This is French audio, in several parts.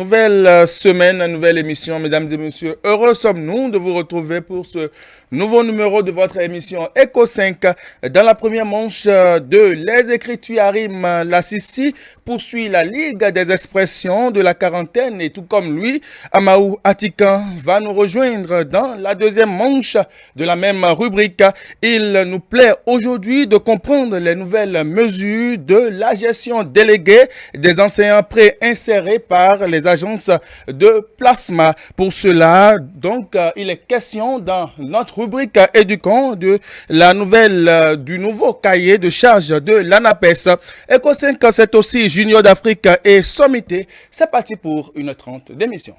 nouvelle semaine, une nouvelle émission, mesdames et messieurs. Heureux sommes-nous de vous retrouver pour ce nouveau numéro de votre émission Echo 5. Dans la première manche de Les Écritures Harim Lassisi poursuit la Ligue des expressions de la quarantaine et tout comme lui, Amaou Atikan va nous rejoindre dans la deuxième manche de la même rubrique. Il nous plaît aujourd'hui de comprendre les nouvelles mesures de la gestion déléguée des enseignants préinsérés par les agences de placement. Pour cela, donc, il est question dans notre rubrique éduquant de la nouvelle du nouveau cahier de charge de l'ANAPES. Echo 5, c'est aussi Junior d'Afrique et Sommité. C'est parti pour 1h30 d'émission.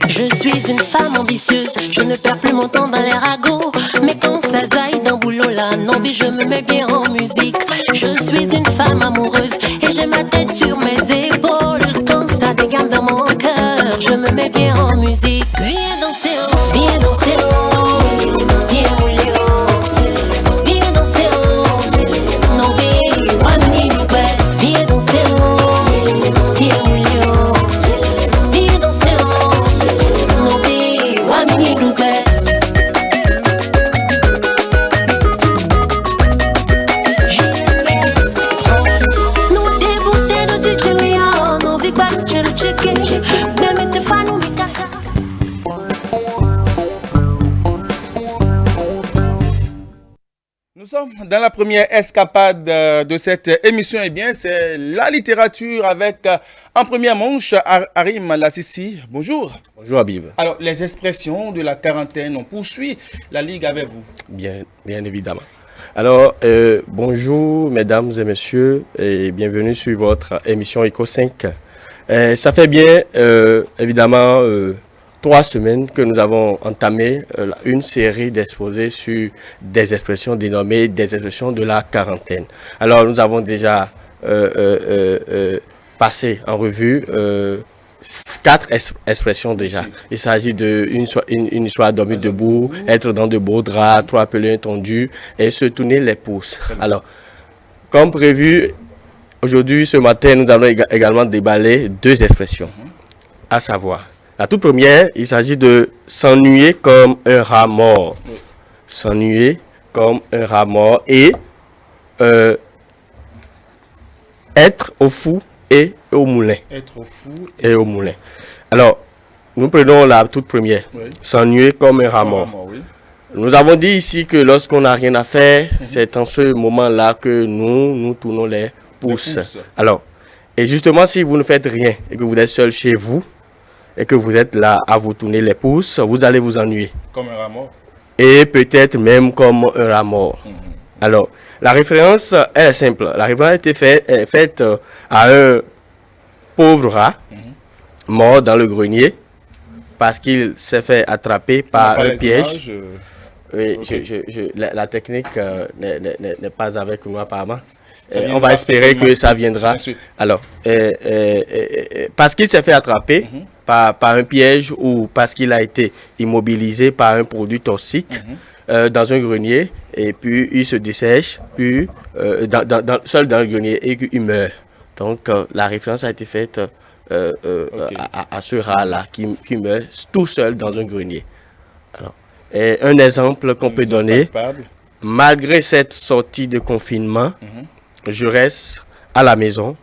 Je suis une femme ambitieuse, je ne perds plus mon temps dans les ragots. Mais quand ça zaille dans boulot là, non vie, je me mets bien en musique. Je suis une femme amoureuse et j'ai ma tête sur mes épaules. Quand ça dégaine dans mon cœur, je me mets bien en musique. Viens danser, oh, viens danser, oh, viens mouler, oh, viens danser, oh, non vie, one need you back. Viens danser, oh, viens mouler, oh. Nous sommes dans la première escapade de cette émission. Eh bien, c'est la littérature avec, en première manche, Harim Lassisi. Bonjour. Bonjour Habib. Alors, les expressions de la quarantaine, on poursuit la Ligue avec vous. Bien évidemment. Alors, bonjour mesdames et messieurs et bienvenue sur votre émission Echo 5. Ça fait bien, évidemment, 3 semaines que nous avons entamé une série d'exposés sur des expressions dénommées des expressions de la quarantaine. Alors, nous avons déjà passé en revue 4 expressions déjà. Il s'agit d'une histoire dormir debout, être dans de beaux draps, 3 pelés tendus et se tourner les pouces. Alors, comme prévu, aujourd'hui, ce matin, nous allons également déballer 2 expressions, à savoir, la toute première, il s'agit de s'ennuyer comme un rat mort. S'ennuyer comme un rat mort et être au fou et au moulin. Être au fou et au moulin. Alors, nous prenons la toute première. Oui. S'ennuyer comme un rat mort. Oui. Nous avons dit ici que lorsqu'on n'a rien à faire, c'est en ce moment-là que nous tournons les pouces. Alors, et justement, si vous ne faites rien et que vous êtes seul chez vous, et que vous êtes là à vous tourner les pouces, vous allez vous ennuyer. Comme un rat mort. Et peut-être même comme un rat mort. Alors, la référence est simple. La référence a été faite à un pauvre rat mort dans le grenier parce qu'il s'est fait attraper par un piège. Oui, okay. La technique n'est pas avec nous apparemment. On va espérer que ça viendra. Alors, parce qu'il s'est fait attraper par un piège ou parce qu'il a été immobilisé par un produit toxique dans un grenier et puis il se dessèche, puis seul dans le grenier et il meurt. Donc, la référence a été faite à ce rat-là qui meurt tout seul dans un grenier. Alors, et un exemple qu'on peut donner, malgré cette sortie de confinement, je reste à la maison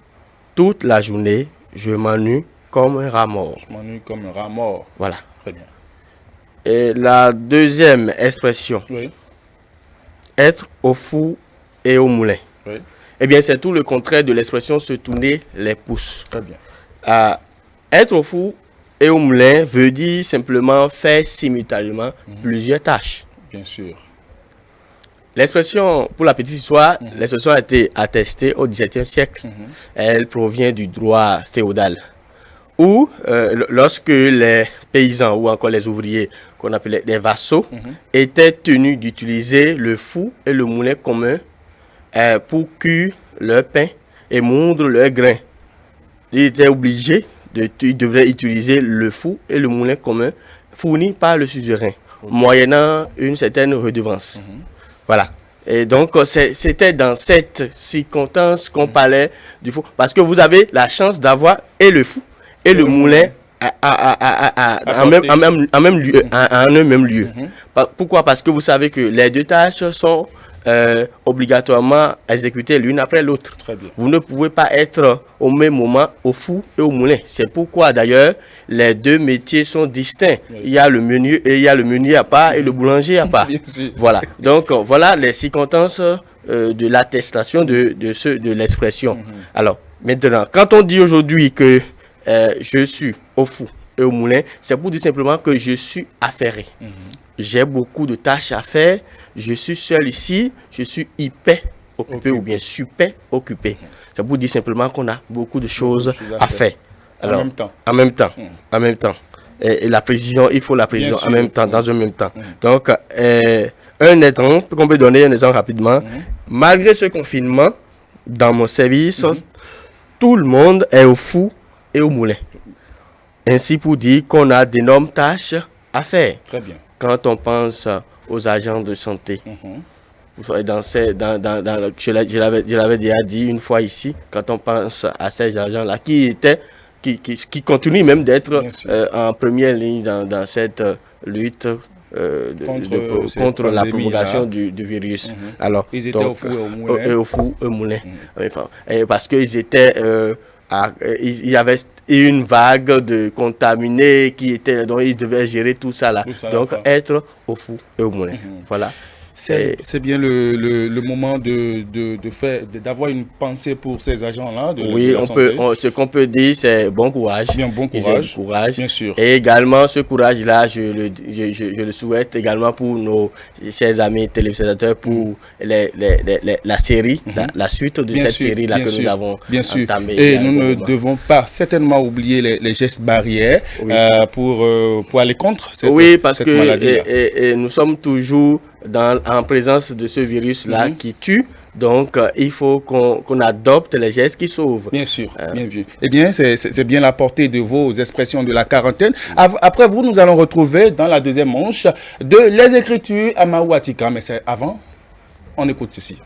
toute la journée, je m'ennuie comme un rat mort. Je m'ennuie comme un rat mort. Voilà. Très bien. Et la deuxième expression, être au fou et au moulin. Oui. Eh bien, c'est tout le contraire de l'expression se tourner les pouces. Très bien. Être au fou et au moulin veut dire simplement faire simultanément plusieurs tâches. Bien sûr. L'expression, pour la petite histoire, l'expression a été attestée au XVIIe siècle. Elle provient du droit féodal, où lorsque les paysans ou encore les ouvriers, qu'on appelait des vassaux, étaient tenus d'utiliser le fou et le moulin commun pour cuire leur pain et moudre leur grain. Ils étaient obligés, ils devaient utiliser le fou et le moulin commun fournis par le suzerain, moyennant une certaine redevance. Voilà. Et donc, c'était dans cette circonstance qu'on parlait du fou. Parce que vous avez la chance d'avoir et le fou et le moulin en même lieu, en un même lieu. Pourquoi? Parce que vous savez que les deux tâches sont obligatoirement exécutées l'une après l'autre. Très bien. Vous ne pouvez pas être au même moment au fou et au moulin. C'est pourquoi d'ailleurs les deux métiers sont distincts. Oui. Il y a le meunier à part et le boulanger à part. Bien sûr. Voilà. Donc voilà les circonstances de l'attestation de l'expression. Alors maintenant, quand on dit aujourd'hui que je suis au fou et au moulin, c'est pour dire simplement que je suis affairé. J'ai beaucoup de tâches à faire. Je suis seul ici. Je suis hyper occupé ou bien super occupé. C'est pour dire simplement qu'on a beaucoup de choses à faire. Alors, en même temps. Et la précision, il faut la précision en même temps, dans un même temps. Donc, un exemple qu'on peut donner un exemple rapidement. Malgré ce confinement, dans mon service, tout le monde est au fou et au moulin. Ainsi pour dire qu'on a d'énormes tâches à faire. Très bien. Quand on pense aux agents de santé, je l'avais déjà dit une fois ici, quand on pense à ces agents-là qui continuent même d'être en première ligne dans cette lutte contre la propagation du virus. Alors, ils étaient au fou et au moulin. Au fou et au moulin. Parce qu'ils étaient... il y avait une vague de contaminés dont ils devaient gérer tout ça là. Donc, être au fou et au moulin. Voilà. C'est bien le moment d'avoir une pensée pour ces agents-là. Oui, ce qu'on peut dire, c'est bon courage. Bien, bon courage. Bien sûr. Et également, ce courage-là, je le souhaite également pour nos chers amis téléspectateurs, pour la série, la suite de cette série-là que nous avons entamée. Et nous ne devons pas certainement oublier les gestes barrières pour aller contre cette maladie. Oui, parce que nous sommes toujours en présence de ce virus-là qui tue. Donc, il faut qu'on adopte les gestes qui sauvent. Bien sûr, bien vu. Eh bien, c'est bien la portée de vos expressions de la quarantaine. Après vous, nous allons retrouver dans la deuxième manche de Les Écritures à Maouatika. Mais c'est avant, on écoute ceci.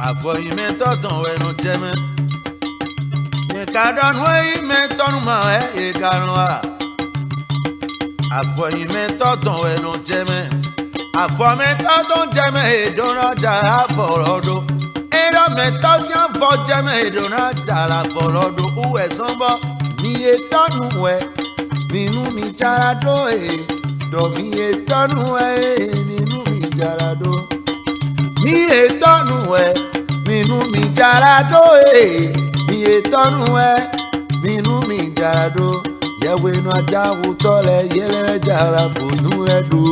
Àfọyímẹ́tọ̀tàn ẹnu jẹ́mẹ́. Ìkàdánù ẹ̀yìmẹ́tọ̀nù máa ẹ̀ ìkarùn wa. Àfọyímẹ́tọ̀tàn ẹnu jẹ́mẹ́. Àfọmẹ́tọ̀tàn jẹ́mẹ́ ìdúnrájà àfọ̀rọ̀dọ̀. Ìdọ̀mẹ́tọ̀ sí àfọ̀ jẹ́mẹ́ ìdúnrájà àfọ̀rọ̀dọ̀. Uwẹ̀ sọ́nbọ̀ mi ètọ́nù ẹ̀ nínú mi járadó ẹ̀. Dọ̀mí ètọ́nù ẹ̀ nínú mi járadó. Mi ètọ́nù ẹ̀ nínú mi járadó ẹ̀. Mi ètọ́nù ẹ̀ nínú mi járadó. Yẹ̀wò inú ajá wò tọ́lẹ̀ yẹlẹ̀ jára fòtún ẹ̀ dò.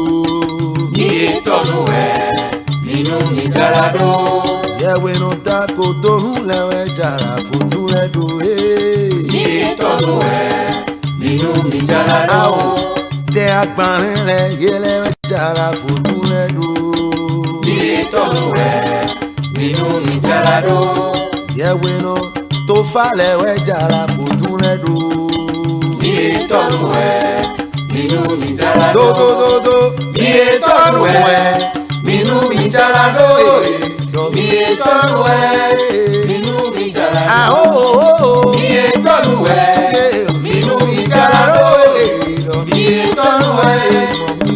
Mi ètọ́nù ẹ̀ nínú mi járadó. Yẹ̀wò inú tako tó ń lẹ̀wẹ̀ jára fòtún ẹ̀ dò. Mi ètọ́nù ẹ̀ nínú mi járadó. Tẹ agbọ̀nrín rẹ̀ yẹlẹ̀ jára fòtún ẹ̀ dò. Mi ètọ́nù ẹ̀ nínú mi járadó. Yẹ̀wò inú tó falẹ̀ wẹ̀ jára fòtún ẹ̀ dò. Mi ètọ́nù ẹ̀ nínú mi járadó. Dódódódó Mi ètọ́nù ẹ̀ nínú mi járadó. Mi ètọ́nù ẹ̀ nínú mi járadó. Mi ètọ́nù ẹ̀ nínú mi járadó. Mi ètọ́nù ẹ̀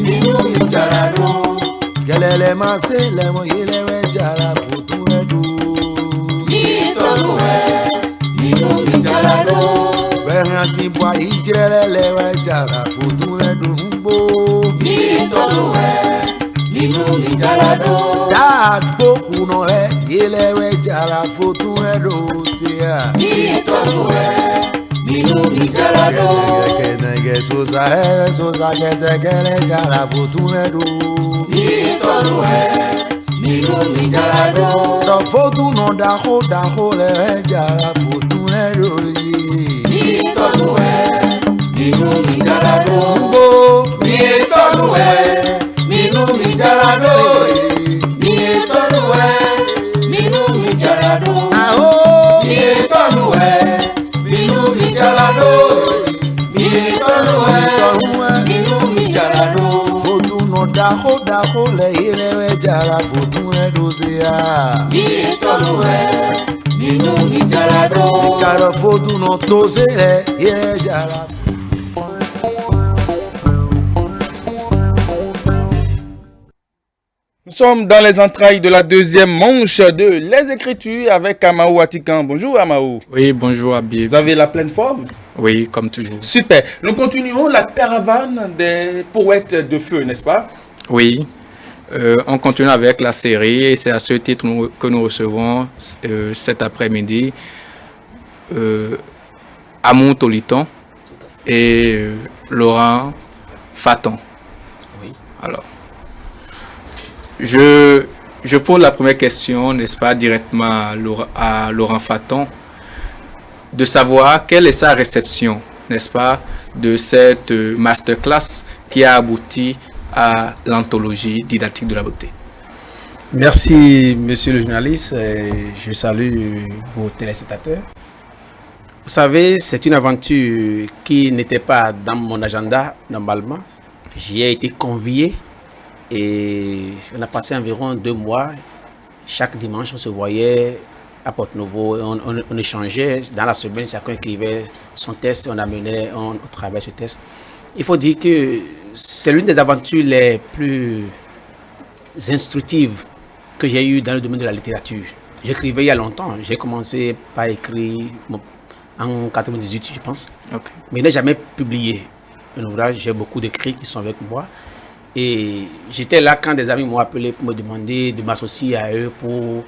nínú mi járadó. Kẹlẹlẹ máa ṣe lẹ́mọ̀ yé lẹ́wẹ̀ jára fòtún ẹ̀ dò. Mi ètọ́nù ẹ̀ nínú mi járadó. Bẹ̀rẹ̀ àti bọ̀ ìjẹ́rẹ́ lẹ́wẹ̀ jára fòtún ẹ̀ dò ń gbó. Mi ètọ́nù ẹ̀ nínú mi járadó. Dàgbò kùnà rẹ̀ yé lẹ́wẹ̀ jára fòtún ẹ̀ dò tiẹ̀. Mi ètọ́nù ẹ̀ nínú mi járadó. Kẹ̀kẹ́ sosa rẹ̀ sosa kẹ̀tẹ̀kẹ̀rẹ̀ jára fòtún ẹ̀ dò. Mi ètọ́nù ẹ̀ nínú mi járadó. Tọ̀fótún nà dàkó lẹ́wẹ̀ jára fòtún ẹ̀ dò yìí. Mi ètọ́nù ẹ̀ nínú mi járadó. Gbó Mi ètọ́nù ẹ̀ nínú mi járadó. daho le ilewe jara fotune dozea. Mi etoluwe, minu mi jarado. Jara fotuno toze ye jara. Nous sommes dans les entrailles de la deuxième manche de Les Écritures avec Amaou Atikan. Bonjour Amaou. Oui, bonjour Abib. Vous avez la pleine forme? Oui, comme toujours. Super. Nous continuons la caravane des poètes de feu, n'est-ce pas? Oui, on continue avec la série et c'est à ce titre que nous recevons cet après-midi Amon Toliton et Laurent Faton. Oui. Alors, je pose la première question, n'est-ce pas, directement à Laurent Faton, de savoir quelle est sa réception, n'est-ce pas, de cette masterclass qui a abouti à l'anthologie didactique de la beauté. Merci, monsieur le journaliste. Je salue vos téléspectateurs. Vous savez, c'est une aventure qui n'était pas dans mon agenda normalement. J'y ai été convié et on a passé environ 2 mois. Chaque dimanche, on se voyait à Porte-Nouveau, on échangeait. Dans la semaine, chacun écrivait son test, on travaillait ce test. Il faut dire que c'est l'une des aventures les plus instructives que j'ai eues dans le domaine de la littérature. J'écrivais il y a longtemps. J'ai commencé par écrire en 98, je pense. Okay. Mais je n'ai jamais publié un ouvrage. J'ai beaucoup d'écrits qui sont avec moi. Et j'étais là quand des amis m'ont appelé pour me demander de m'associer à eux pour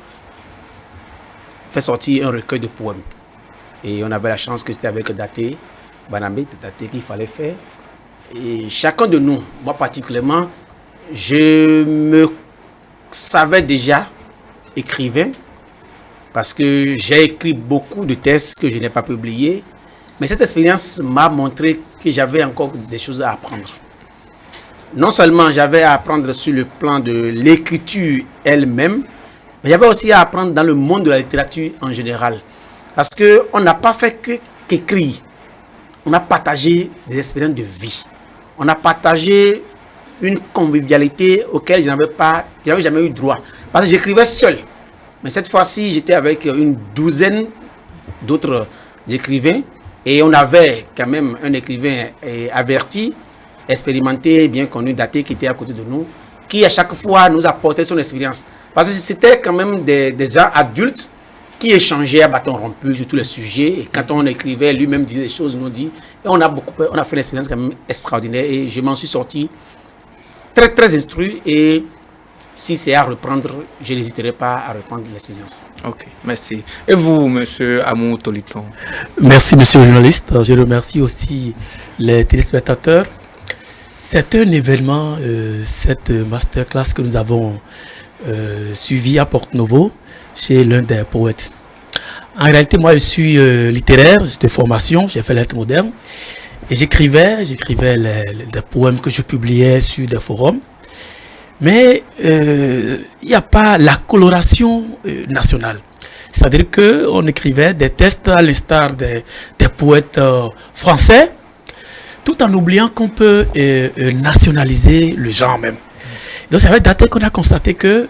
faire sortir un recueil de poèmes. Et on avait la chance que c'était avec Daté, Banamé, Daté qu'il fallait faire. Et chacun de nous, moi particulièrement, je me savais déjà écrivain parce que j'ai écrit beaucoup de textes que je n'ai pas publiés. Mais cette expérience m'a montré que j'avais encore des choses à apprendre. Non seulement j'avais à apprendre sur le plan de l'écriture elle-même, mais j'avais aussi à apprendre dans le monde de la littérature en général. Parce qu'on n'a pas fait qu'écrire. On a partagé des expériences de vie. On a partagé une convivialité auquel je n'avais jamais eu droit. Parce que j'écrivais seul. Mais cette fois-ci, j'étais avec une douzaine d'autres écrivains. Et on avait quand même un écrivain averti, expérimenté, bien connu, Daté, qui était à côté de nous, qui à chaque fois nous apportait son expérience. Parce que c'était quand même des gens adultes qui échangeaient à bâton rompu sur tous les sujets. Et quand on écrivait, lui-même disait des choses, nous dit. Et on a fait une expérience quand même extraordinaire. Et je m'en suis sorti très, très instruit. Et si c'est à reprendre, je n'hésiterai pas à reprendre l'expérience. Ok, merci. Et vous, monsieur Amon Toliton? Merci, monsieur le journaliste. Je remercie aussi les téléspectateurs. C'est un événement, cette masterclass que nous avons suivi à Porte-Nouveau chez l'un des poètes. En réalité, moi, je suis littéraire de formation, j'ai fait lettres modernes et j'écrivais des poèmes que je publiais sur des forums. Mais il n'y a pas la coloration nationale. C'est-à-dire qu'on écrivait des textes à l'instar des poètes français, tout en oubliant qu'on peut nationaliser le genre même. Donc ça va dater qu'on a constaté que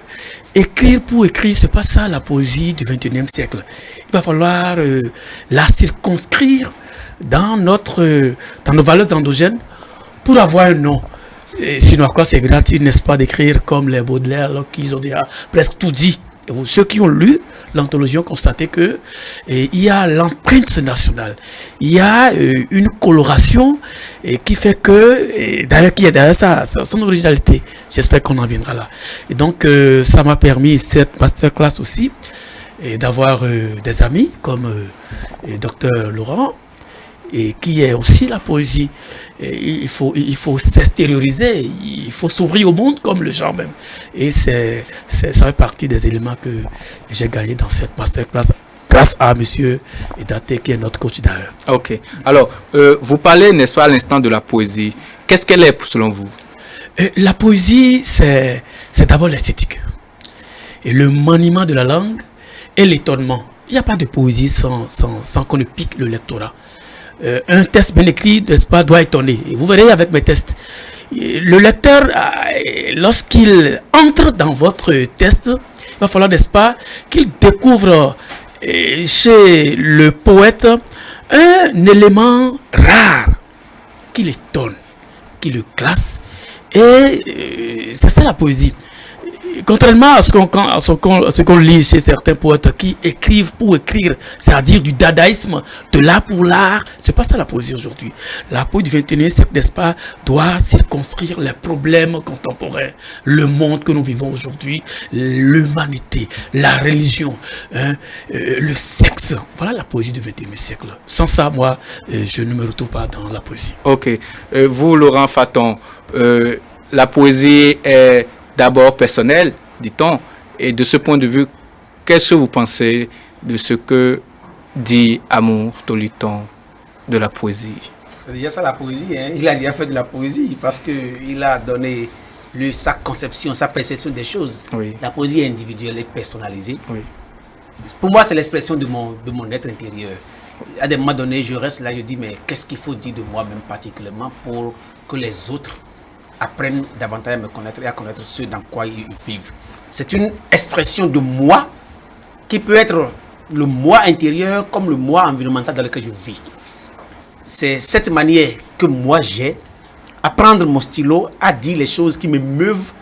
écrire pour écrire, c'est pas ça la poésie du XXIe siècle. Il va falloir la circonscrire dans nos valeurs endogènes pour avoir un nom. Et sinon, à quoi c'est gratuit, n'est-ce pas, d'écrire comme les Baudelaire, alors qu'ils ont déjà presque tout dit. Et ceux qui ont lu l'anthologie ont constaté que il y a l'empreinte nationale, il y a une coloration qui fait que, d'ailleurs, qui est derrière ça, son originalité. J'espère qu'on en viendra là. Et donc, ça m'a permis, cette masterclass aussi, d'avoir des amis comme Dr Laurent, et qui est aussi la poésie. Il faut s'extérioriser, il faut s'ouvrir au monde comme le genre même. Et ça fait partie des éléments que j'ai gagnés dans cette masterclass grâce à monsieur Daté qui est notre coach d'ailleurs. Ok. Alors, vous parlez, n'est-ce pas, à l'instant de la poésie. Qu'est-ce qu'elle est selon vous? La poésie, c'est d'abord l'esthétique. Et le maniement de la langue et l'étonnement. Il n'y a pas de poésie sans qu'on ne pique le lectorat. un test bien écrit, n'est-ce pas, doit étonner. Et vous verrez avec mes tests. Le lecteur, lorsqu'il entre dans votre test, il va falloir, n'est-ce pas, qu'il découvre chez le poète un élément rare qui l'étonne, qui le classe. Et c'est ça la poésie. Contrairement à ce qu'on lit chez certains poètes qui écrivent pour écrire, c'est-à-dire du dadaïsme, de l'art pour l'art, c'est pas ça la poésie aujourd'hui. La poésie du 21e siècle, n'est-ce pas, doit circonscrire les problèmes contemporains, le monde que nous vivons aujourd'hui, l'humanité, la religion, le sexe. Voilà la poésie du 21e siècle. Sans ça, moi, je ne me retrouve pas dans la poésie. Ok. Vous, Laurent Faton, la poésie est d'abord personnelle, dit-on. Et de ce point de vue, qu'est-ce que vous pensez de ce que dit Amour Toliton de la poésie? C'est déjà ça la poésie, hein. Il a déjà fait de la poésie parce qu'il a donné sa conception, sa perception des choses. Oui. La poésie est individuelle et personnalisée. Oui. Pour moi, c'est l'expression de mon être intérieur. À des moments donnés, je reste là, je dis, mais qu'est-ce qu'il faut dire de moi-même particulièrement pour que les autres apprennent davantage à me connaître et à connaître ce dans quoi ils vivent. C'est une expression de moi qui peut être le moi intérieur comme le moi environnemental dans lequel je vis. C'est cette manière que moi j'ai à prendre mon stylo, à dire les choses qui me meuvent,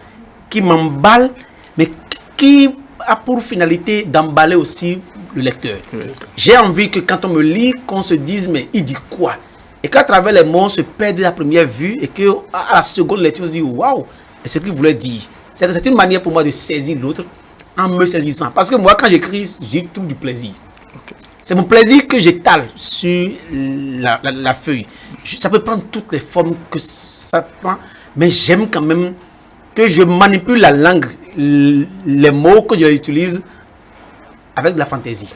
qui m'emballent, mais qui a pour finalité d'emballer aussi le lecteur. Oui. J'ai envie que quand on me lit, qu'on se dise, mais il dit quoi? Et qu'à travers les mots, on se perd à la première vue et qu'à la seconde lecture, on dit waouh, et ce qu'il voulait dire. C'est que c'est une manière pour moi de saisir l'autre en me saisissant. Parce que moi, quand j'écris, j'ai tout du plaisir. Okay. C'est mon plaisir que j'étale sur la feuille. Ça peut prendre toutes les formes que ça prend, mais j'aime quand même que je manipule la langue, les mots que je utilise avec de la fantaisie.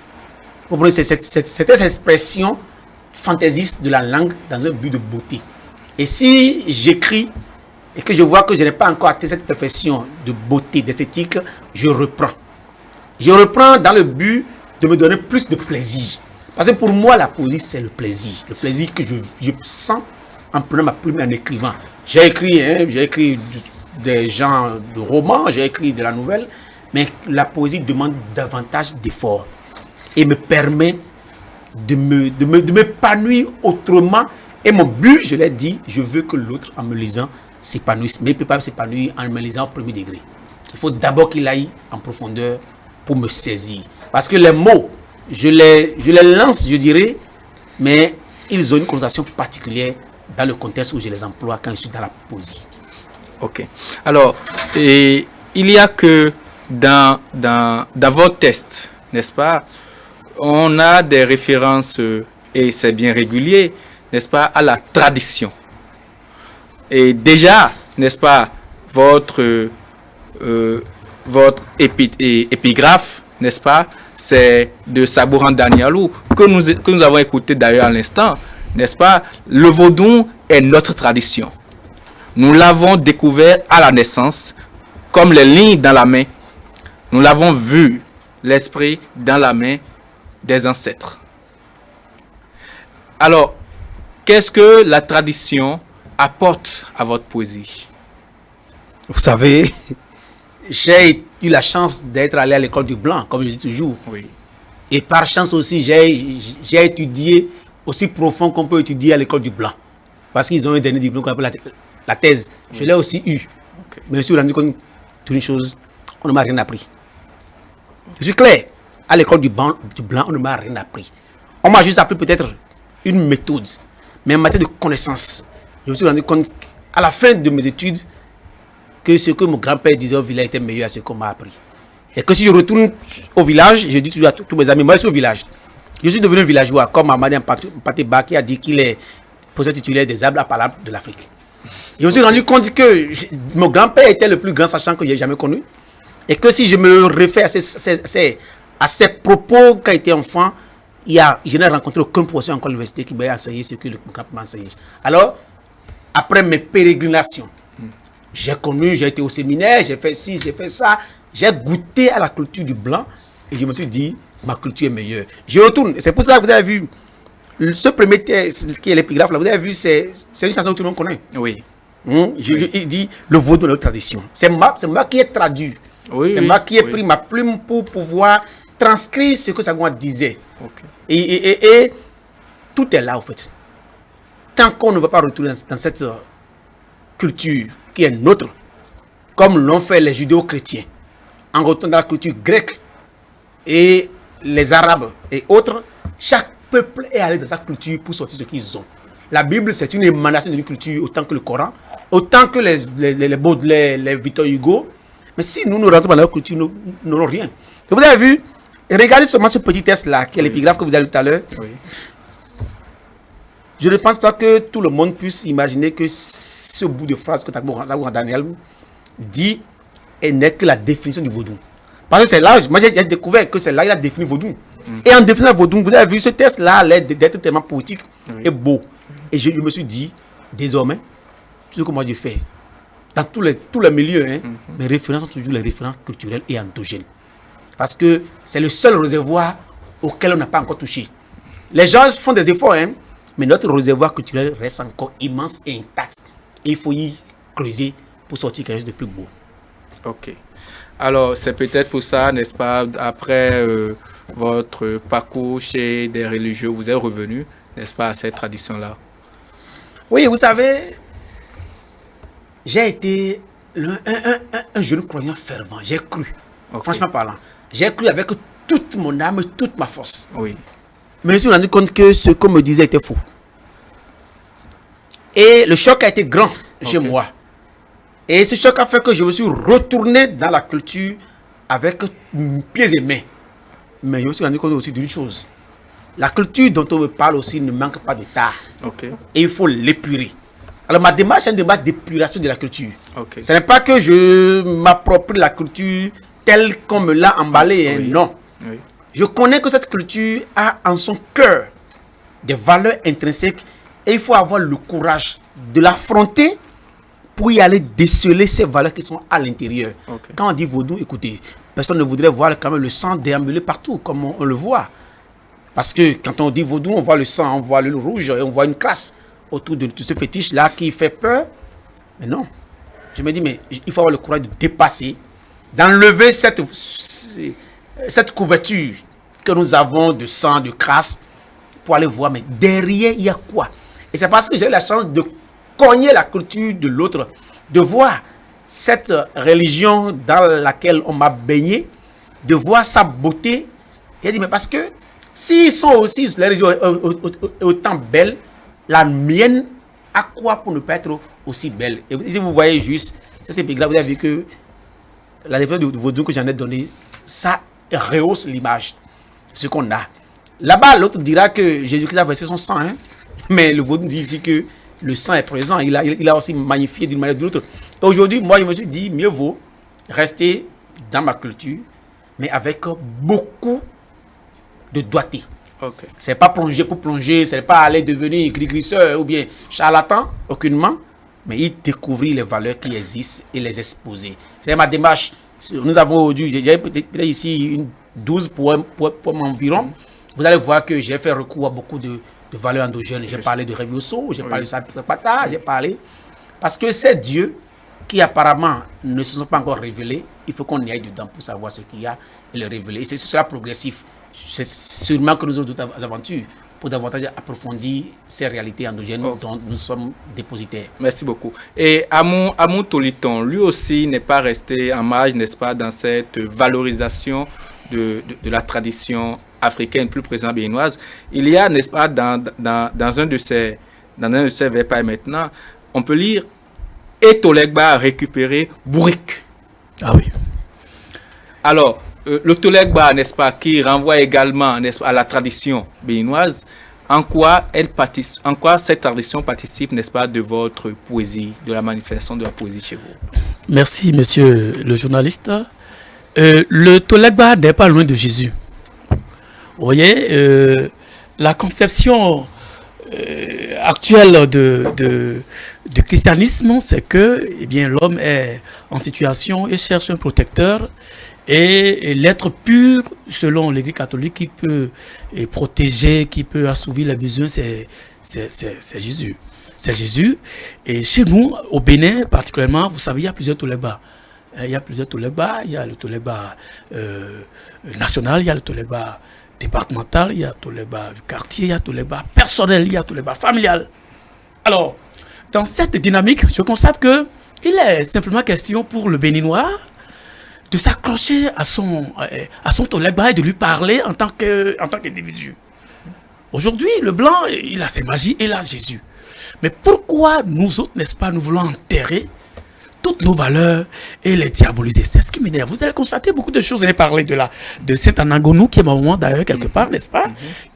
Vous comprenez, c'est cette expression fantaisiste de la langue dans un but de beauté. Et si j'écris et que je vois que je n'ai pas encore atteint cette perfection de beauté, d'esthétique, je reprends. Je reprends dans le but de me donner plus de plaisir. Parce que pour moi, la poésie, c'est le plaisir. Le plaisir que je sens en prenant ma plume et en écrivant. J'ai écrit des genres de romans, j'ai écrit de la nouvelle, mais la poésie demande davantage d'efforts et me permet de m'épanouir autrement. Et mon but, je l'ai dit, je veux que l'autre, en me lisant, s'épanouisse. Mais il ne peut pas s'épanouir en me lisant au premier degré. Il faut d'abord qu'il aille en profondeur pour me saisir. Parce que les mots, je les lance, je dirais, mais ils ont une connotation particulière dans le contexte où je les emploie quand je suis dans la poésie. Ok. Alors, il y a que dans votre test, n'est-ce pas, on a des références, et c'est bien régulier, n'est-ce pas, à la tradition. Et déjà, n'est-ce pas, votre épigraphe, n'est-ce pas, c'est de Sabouran Danialou, que nous avons écouté d'ailleurs à l'instant, n'est-ce pas. Le vaudou est notre tradition. Nous l'avons découvert à la naissance, comme les lignes dans la main. Nous l'avons vu, l'esprit dans la main des ancêtres. Alors, qu'est-ce que la tradition apporte à votre poésie? Vous savez, j'ai eu la chance d'être allé à l'école du Blanc, comme je dis toujours. Oui. Et par chance aussi, j'ai étudié aussi profond qu'on peut étudier à l'école du Blanc. Parce qu'ils ont un dernier diplôme qu'on appelle la thèse. Oui. Je l'ai aussi eu. Okay. Mais je me suis rendu compte d'une chose, on ne m'a rien appris. Je suis clair. À l'école du Blanc, on ne m'a rien appris. On m'a juste appris peut-être une méthode. Mais en matière de connaissances, je me suis rendu compte à la fin de mes études que ce que mon grand-père disait au village était meilleur à ce qu'on m'a appris. Et que si je retourne au village, je dis toujours à tous mes amis, moi je suis au village. Je suis devenu un villageois, comme Mamadi Mpateba qui a dit qu'il est professeur titulaire des arbres à palabres de l'Afrique. Je me suis rendu compte que mon grand-père était le plus grand sachant que j'ai jamais connu. Et que si je me réfère à ses propos quand j'étais enfant, je n'ai rencontré aucun professeur encore à l'université qui m'a enseigné ce que le grand-père m'a enseigné. Alors, après mes pérégrinations, j'ai été au séminaire, j'ai fait ci, j'ai fait ça, j'ai goûté à la culture du Blanc et je me suis dit, ma culture est meilleure. Je retourne, c'est pour ça que vous avez vu, Ce premier texte qui est l'épigraphe, là, vous avez vu, c'est une chanson que tout le monde connaît. Oui. Il dit le vaudou de notre tradition. C'est moi qui ai traduit. Oui, c'est moi qui ai pris ma plume pour pouvoir transcrire ce que Senghor disait. Ok. Et tout est là, en fait. Tant qu'on ne va pas retourner dans cette culture qui est nôtre, comme l'ont fait les judéo-chrétiens, en retournant dans la culture grecque et les arabes et autres, chaque peuple est allé dans sa culture pour sortir ce qu'ils ont. La Bible, c'est une émanation d'une culture autant que le Coran, autant que les Baudelaire, les Victor Hugo. Mais si nous rentrons dans leur culture, nous n'aurons rien. Et vous avez vu, regardez seulement ce petit test-là, qui est l'épigraphe que vous avez lu tout à l'heure. Oui. Je ne pense pas que tout le monde puisse imaginer que ce bout de phrase que Senghor Daniel dit n'est que la définition du vaudou. Parce que c'est là, moi j'ai découvert que c'est là qu'il a défini vaudou. Et en définissant vaudou, vous avez vu ce test-là a l'air d'être tellement poétique et beau. Et je me suis dit, désormais, tout ce que moi je fais, dans tous les milieux, mes références sont toujours les références culturelles et endogènes. Parce que c'est le seul réservoir auquel on n'a pas encore touché. Les gens font des efforts, mais notre réservoir culturel reste encore immense et intact. Et il faut y creuser pour sortir quelque chose de plus beau. Ok. Alors, c'est peut-être pour ça, n'est-ce pas, après votre parcours chez des religieux, vous êtes revenu, n'est-ce pas, à cette tradition-là? Oui, vous savez, j'ai été un jeune croyant fervent. J'ai cru, franchement parlant. J'ai cru avec toute mon âme, toute ma force. Oui. Mais je me suis rendu compte que ce qu'on me disait était faux. Et le choc a été grand chez moi. Et ce choc a fait que je me suis retourné dans la culture avec pieds et mains. Mais je me suis rendu compte aussi d'une chose. La culture dont on me parle aussi ne manque pas d'état. Et il faut l'épurer. Alors ma démarche est une démarche d'épuration de la culture. Ce n'est pas que je m'approprie la culture telle qu'on me l'a emballée. Non. Oui. Je connais que cette culture a en son cœur des valeurs intrinsèques et il faut avoir le courage de l'affronter pour y aller déceler ces valeurs qui sont à l'intérieur. Quand on dit vaudou, écoutez, personne ne voudrait voir quand même le sang déambuler partout comme on le voit. Parce que quand on dit vaudou, on voit le sang, on voit le rouge et on voit une crasse autour de tout ce fétiche-là qui fait peur. Mais non. Je me dis, mais il faut avoir le courage de dépasser, d'enlever cette couverture que nous avons de sang, de crasse, pour aller voir, mais derrière, il y a quoi? Et c'est parce que j'ai eu la chance de cogner la culture de l'autre, de voir cette religion dans laquelle on m'a baigné, de voir sa beauté. Et dit, mais parce que s'ils sont aussi, les religions autant belles, la mienne, à quoi pour ne pas être aussi belle? Et si vous voyez juste cet épigraphe, vous avez vu que la définition de vaudou que j'en ai donné, ça rehausse l'image, ce qu'on a. Là-bas, l'autre dira que Jésus-Christ a versé son sang, mais le vaudou dit ici que le sang est présent, il a aussi magnifié d'une manière ou d'une autre. Aujourd'hui, moi, je me suis dit, mieux vaut rester dans ma culture, mais avec beaucoup de doigté. C'est pas plonger pour plonger, c'est pas aller devenir gris-grisseur ou bien charlatan, aucunement, mais il découvrir les valeurs qui existent et les exposer. C'est ma démarche. Nous avons aujourd'hui, j'ai peut-être ici 12 poèmes environ. Vous allez voir que j'ai fait recours à beaucoup de valeurs endogènes. J'ai parlé de Revioso, j'ai parlé de Sapata, j'ai parlé. Parce que ces dieux qui apparemment ne se sont pas encore révélés, il faut qu'on y aille dedans pour savoir ce qu'il y a et le révéler. Et ce sera progressif. C'est sûrement que nous aurons d'autres aventures pour davantage approfondir ces réalités endogènes dont nous sommes dépositaires. Merci beaucoup. Et Amon Toliton, lui aussi n'est pas resté en marge, n'est-ce pas, dans cette valorisation de la tradition africaine, plus précisément béninoise. Il y a, n'est-ce pas, dans un de ces vers maintenant, on peut lire « Et Tolegba a récupéré Bourrique ». Ah oui. Alors, le Tolegba, n'est-ce pas, qui renvoie également, n'est-ce pas, à la tradition béninoise, en quoi cette tradition participe, n'est-ce pas, de votre poésie, de la manifestation de la poésie chez vous? Merci, monsieur le journaliste. Le Tolegba n'est pas loin de Jésus. Vous voyez, la conception actuelle du christianisme, c'est que l'homme est en situation et cherche un protecteur. Et l'être pur, selon l'Église catholique, qui peut protéger, qui peut assouvir les besoins, c'est Jésus. C'est Jésus. Et chez nous, au Bénin particulièrement, vous savez, il y a plusieurs toléba. Il y a plusieurs toléba. Il y a le toléba national, il y a le toléba départemental, il y a le toléba du quartier, il y a le toléba personnel, il y a le toléba familial. Alors, dans cette dynamique, je constate que il est simplement question pour le Béninois de s'accrocher à son toléba et de lui parler en tant qu'individu. Aujourd'hui, le blanc, il a ses magies et il a Jésus. Mais pourquoi nous autres, n'est-ce pas, nous voulons enterrer toutes nos valeurs et les diaboliser? C'est ce qui m'énerve. Vous allez constater beaucoup de choses. Vous allez parler de Saint Anagonou, qui est ma maman d'ailleurs quelque part, n'est-ce pas,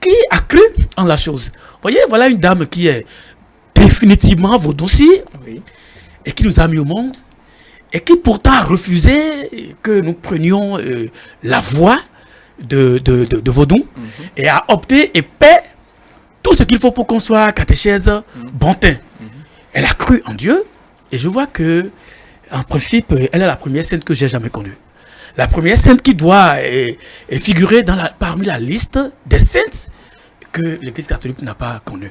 qui a cru en la chose. Vous voyez, voilà une dame qui est définitivement vos dossiers et qui nous a mis au monde et qui pourtant a refusé que nous prenions la voie de Vaudou et a opté et paie tout ce qu'il faut pour qu'on soit catéchèse bon teint. Elle a cru en Dieu et je vois que en principe, elle est la première sainte que j'ai jamais connue. La première sainte qui doit figurer parmi la liste des saintes que l'Église catholique n'a pas connue.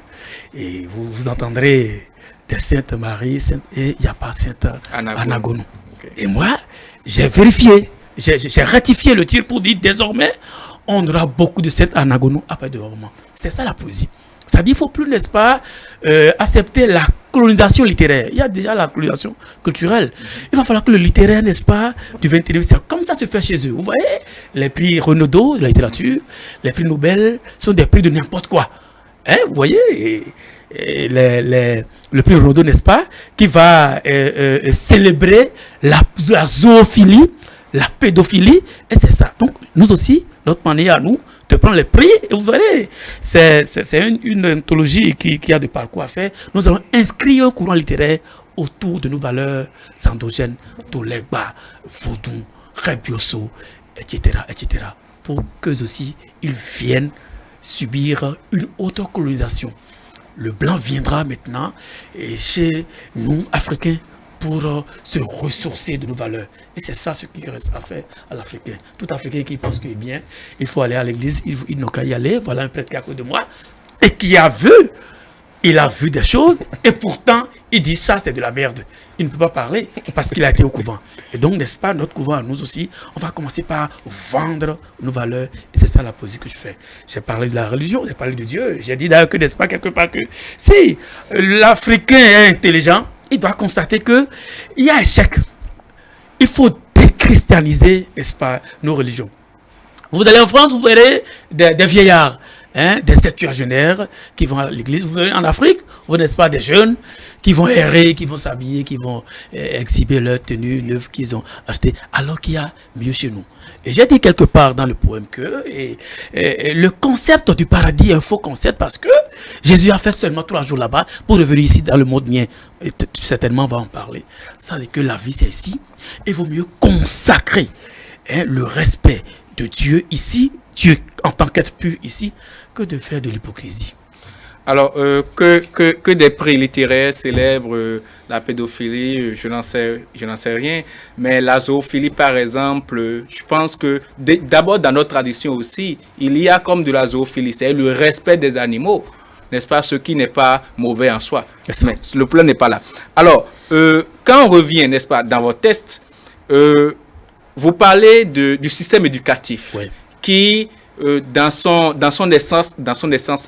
Et vous entendrez des saintes Marie, et il n'y a pas sainte Anagonou. Okay. Et moi, j'ai vérifié, j'ai rectifié le tir pour dire désormais, on aura beaucoup de saintes Anagonou après de moment. C'est ça la poésie. C'est-à-dire qu'il ne faut plus, n'est-ce pas, accepter la colonisation littéraire. Il y a déjà la colonisation culturelle. Il va falloir que le littéraire, n'est-ce pas, du 21e siècle, comme ça se fait chez eux. Vous voyez, les prix Renaudot de la littérature, les prix Nobel sont des prix de n'importe quoi. Hein, vous voyez, le prix Renaudot, n'est-ce pas, qui va célébrer la zoophilie, la pédophilie, et c'est ça. Donc, nous aussi, notre manière à nous, de prendre les prix, et vous verrez, c'est une anthologie qui a de parcours à faire. Nous allons inscrire un courant littéraire autour de nos valeurs endogènes, Tolegba, Vaudou, Rebioso, etc., etc., pour qu'eux aussi, ils viennent subir une autre colonisation. Le blanc viendra maintenant chez nous, Africains, pour se ressourcer de nos valeurs. Et c'est ça ce qui reste à faire à l'Africain. Tout Africain qui pense que bien, il faut aller à l'église, il n'a qu'à y aller. Voilà un prêtre qui est à côté de moi et qui a vu, il a vu des choses et pourtant il dit ça c'est de la merde. Il ne peut pas parler parce qu'il a été au couvent. Et donc, n'est-ce pas, notre couvent, nous aussi, on va commencer par vendre nos valeurs. Et c'est ça la poésie que je fais. J'ai parlé de la religion, j'ai parlé de Dieu. J'ai dit d'ailleurs que, n'est-ce pas, quelque part que si l'Africain est intelligent, il doit constater qu'il y a échec. Il faut déchristianiser, n'est-ce pas, nos religions. Vous allez en France, vous verrez des vieillards, des septuagénaires qui vont à l'église. Vous verrez en Afrique, vous n'est-ce pas, des jeunes qui vont errer, qui vont s'habiller, qui vont exhiber leurs tenues neuves qu'ils ont achetées, alors qu'il y a mieux chez nous. Et j'ai dit quelque part dans le poème que le concept du paradis est un faux concept parce que Jésus a fait seulement 3 jours là-bas pour revenir ici dans le monde mien. Et certainement, on va en parler. Ça veut dire que la vie, c'est ici. Il vaut mieux consacrer le respect de Dieu ici, Dieu en tant qu'être pur ici, que de faire de l'hypocrisie. Alors, que des prix littéraires célèbrent la pédophilie, je n'en sais rien. Mais la zoophilie, par exemple, je pense que d'abord dans notre tradition aussi, il y a comme de la zoophilie, c'est le respect des animaux, n'est-ce pas, ce qui n'est pas mauvais en soi. Mais le plan n'est pas là. Alors, quand on revient, n'est-ce pas, dans votre texte, vous parlez du système éducatif qui... dans son essence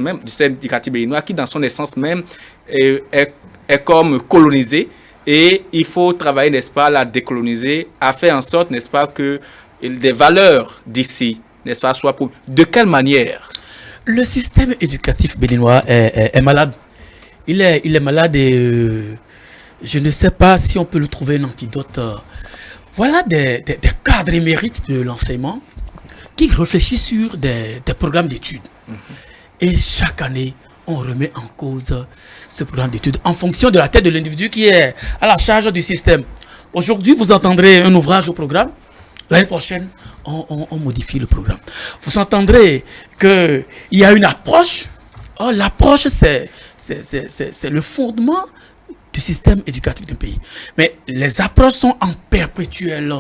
même, du système éducatif béninois, qui dans son essence même est comme colonisé, et il faut travailler, n'est-ce pas, à la décoloniser, à faire en sorte, n'est-ce pas, que des valeurs d'ici, n'est-ce pas, soient pour... De quelle manière? Le système éducatif béninois est malade. Il est malade et je ne sais pas si on peut lui trouver un antidote. Voilà des cadres émérites de l'enseignement qui réfléchit sur des programmes d'études. Et chaque année, on remet en cause ce programme d'études en fonction de la tête de l'individu qui est à la charge du système. Aujourd'hui, vous entendrez un ouvrage au programme. L'année prochaine, on modifie le programme. Vous entendrez qu'il y a une approche. Oh, l'approche, c'est le fondement du système éducatif d'un pays. Mais les approches sont en perpétuel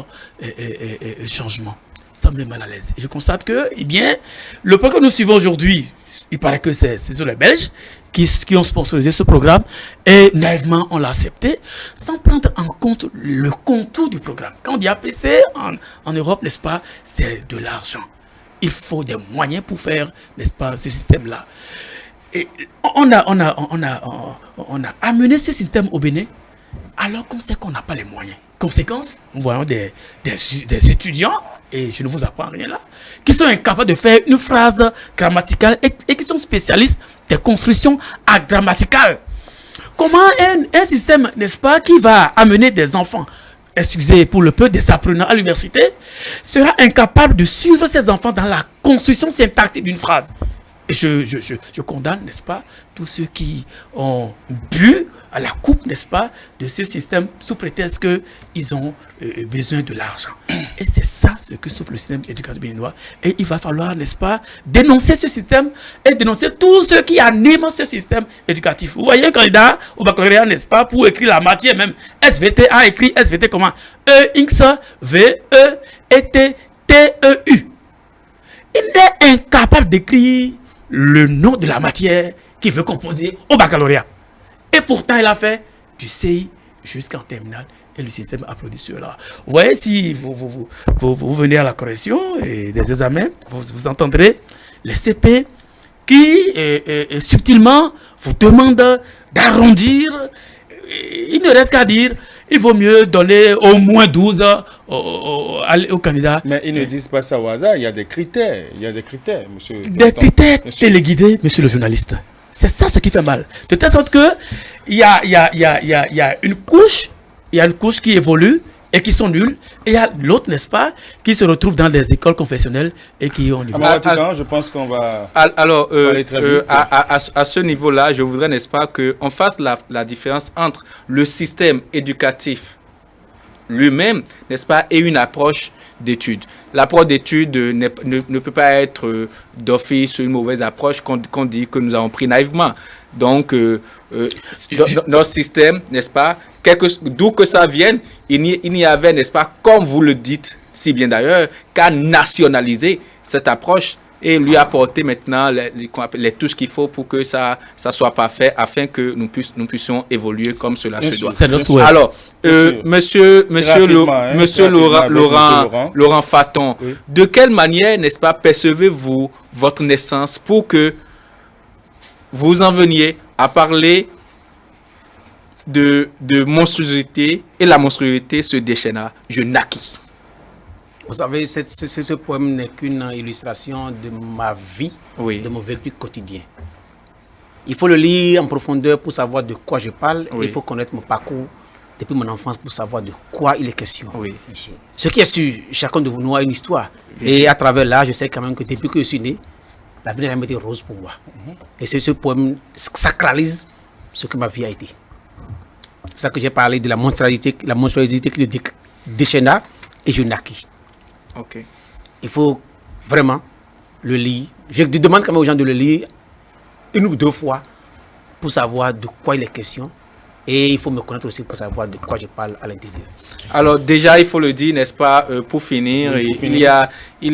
changement. Ça me met mal à l'aise. Et je constate que, eh bien, le point que nous suivons aujourd'hui, il paraît que c'est sur les Belges qui ont sponsorisé ce programme et naïvement on l'a accepté sans prendre en compte le contour du programme. Quand on dit APC en Europe, n'est-ce pas, c'est de l'argent. Il faut des moyens pour faire, n'est-ce pas, ce système-là. Et on a amené ce système au Bénin alors qu'on sait qu'on n'a pas les moyens. Conséquence, nous voyons des étudiants, et je ne vous apprends rien là, qui sont incapables de faire une phrase grammaticale et qui sont spécialistes des constructions agrammaticales. Comment un système, n'est-ce pas, qui va amener des enfants, excusez pour le peu, des apprenants à l'université, sera incapable de suivre ces enfants dans la construction syntaxique d'une phrase? Et je condamne, n'est-ce pas, tous ceux qui ont bu à la coupe, n'est-ce pas, de ce système sous prétexte qu'ils ont besoin de l'argent. Et c'est ça ce que souffre le système éducatif béninois. Et il va falloir, n'est-ce pas, dénoncer ce système et dénoncer tous ceux qui animent ce système éducatif. Vous voyez un candidat au baccalauréat, n'est-ce pas, pour écrire la matière même, SVT a écrit SVT comment? E-X-V-E-E-T-T-E-U. Il est incapable d'écrire le nom de la matière qu'il veut composer au baccalauréat. Et pourtant, il a fait du CI jusqu'en terminale et le système applaudit cela. Vous voyez, si vous venez à la correction et des examens, vous entendrez les CP qui subtilement vous demandent d'arrondir. Il ne reste qu'à dire, il vaut mieux donner au moins 12 au candidat. Mais ils ne disent pas ça au hasard, il y a des critères. Il y a des critères, monsieur. Des critères téléguidés, monsieur le journaliste. C'est ça ce qui fait mal. De telle sorte que il y a une couche qui évolue et qui sont nuls, et il y a l'autre, n'est-ce pas, qui se retrouve dans des écoles confessionnelles et qui ont niveau. Je pense qu'on va aller très vite. À ce niveau-là, je voudrais, n'est-ce pas, qu'on fasse la différence entre le système éducatif lui-même, n'est-ce pas, et une approche d'études. L'approche d'études ne peut pas être d'office une mauvaise approche qu'on dit que nous avons pris naïvement. Donc, notre système, n'est-ce pas, d'où que ça vienne, il n'y avait, n'est-ce pas, comme vous le dites si bien d'ailleurs, qu'à nationaliser cette approche et lui apporter maintenant les touches qu'il faut pour que ça soit parfait afin que nous puissions évoluer comme cela se doit. Alors, monsieur Laurent Faton, oui. De quelle manière, n'est-ce pas, percevez-vous votre naissance pour que vous en veniez à parler de monstruosité et la monstruosité se déchaîna, je naquis. Vous savez, ce poème n'est qu'une illustration de ma vie, oui, de mon vécu quotidien. Il faut le lire en profondeur pour savoir de quoi je parle. Oui. Il faut connaître mon parcours depuis mon enfance pour savoir de quoi il est question. Oui, ce qui est sûr, chacun de nous a une histoire. Et à travers là, je sais quand même que depuis que je suis né, la vie n'a jamais été rose pour moi. Et ce poème sacralise ce que ma vie a été. C'est pour ça que j'ai parlé de la monstruosité qui se déchaîna et je naquis. Okay. Il faut vraiment le lire. Je demande quand même aux gens de le lire une ou deux fois pour savoir de quoi il est question. Et il faut me connaître aussi pour savoir de quoi je parle à l'intérieur. Alors déjà, il faut le dire, n'est-ce pas, pour finir, oui, il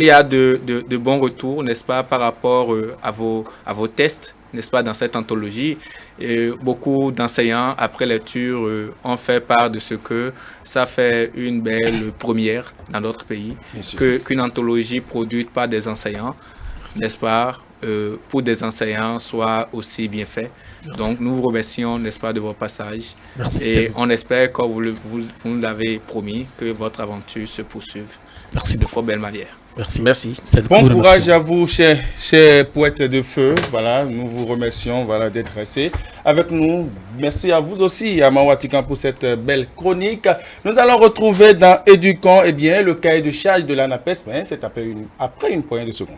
y a de bons retours, n'est-ce pas, par rapport à vos tests, n'est-ce pas, dans cette anthologie. Beaucoup d'enseignants, après lecture, ont fait part de ce que ça fait une belle première dans notre pays, qu'une anthologie produite par des enseignants, n'est-ce pas, pour des enseignants soit aussi bien fait. Merci. Donc nous vous remercions, n'est-ce pas, de votre passage. Merci, et on espère, comme vous nous l'avez promis, que votre aventure se poursuive. Merci de fort belle manière. Merci. Merci. Bon courage à vous, chers poètes de feu. Voilà, nous vous remercions, voilà, d'être restés avec nous. Merci à vous aussi, à Mawatikan, pour cette belle chronique. Nous allons retrouver dans Éduquons, eh bien, le cahier de charge de l'ANAPES, mais c'est après une poignée de secondes.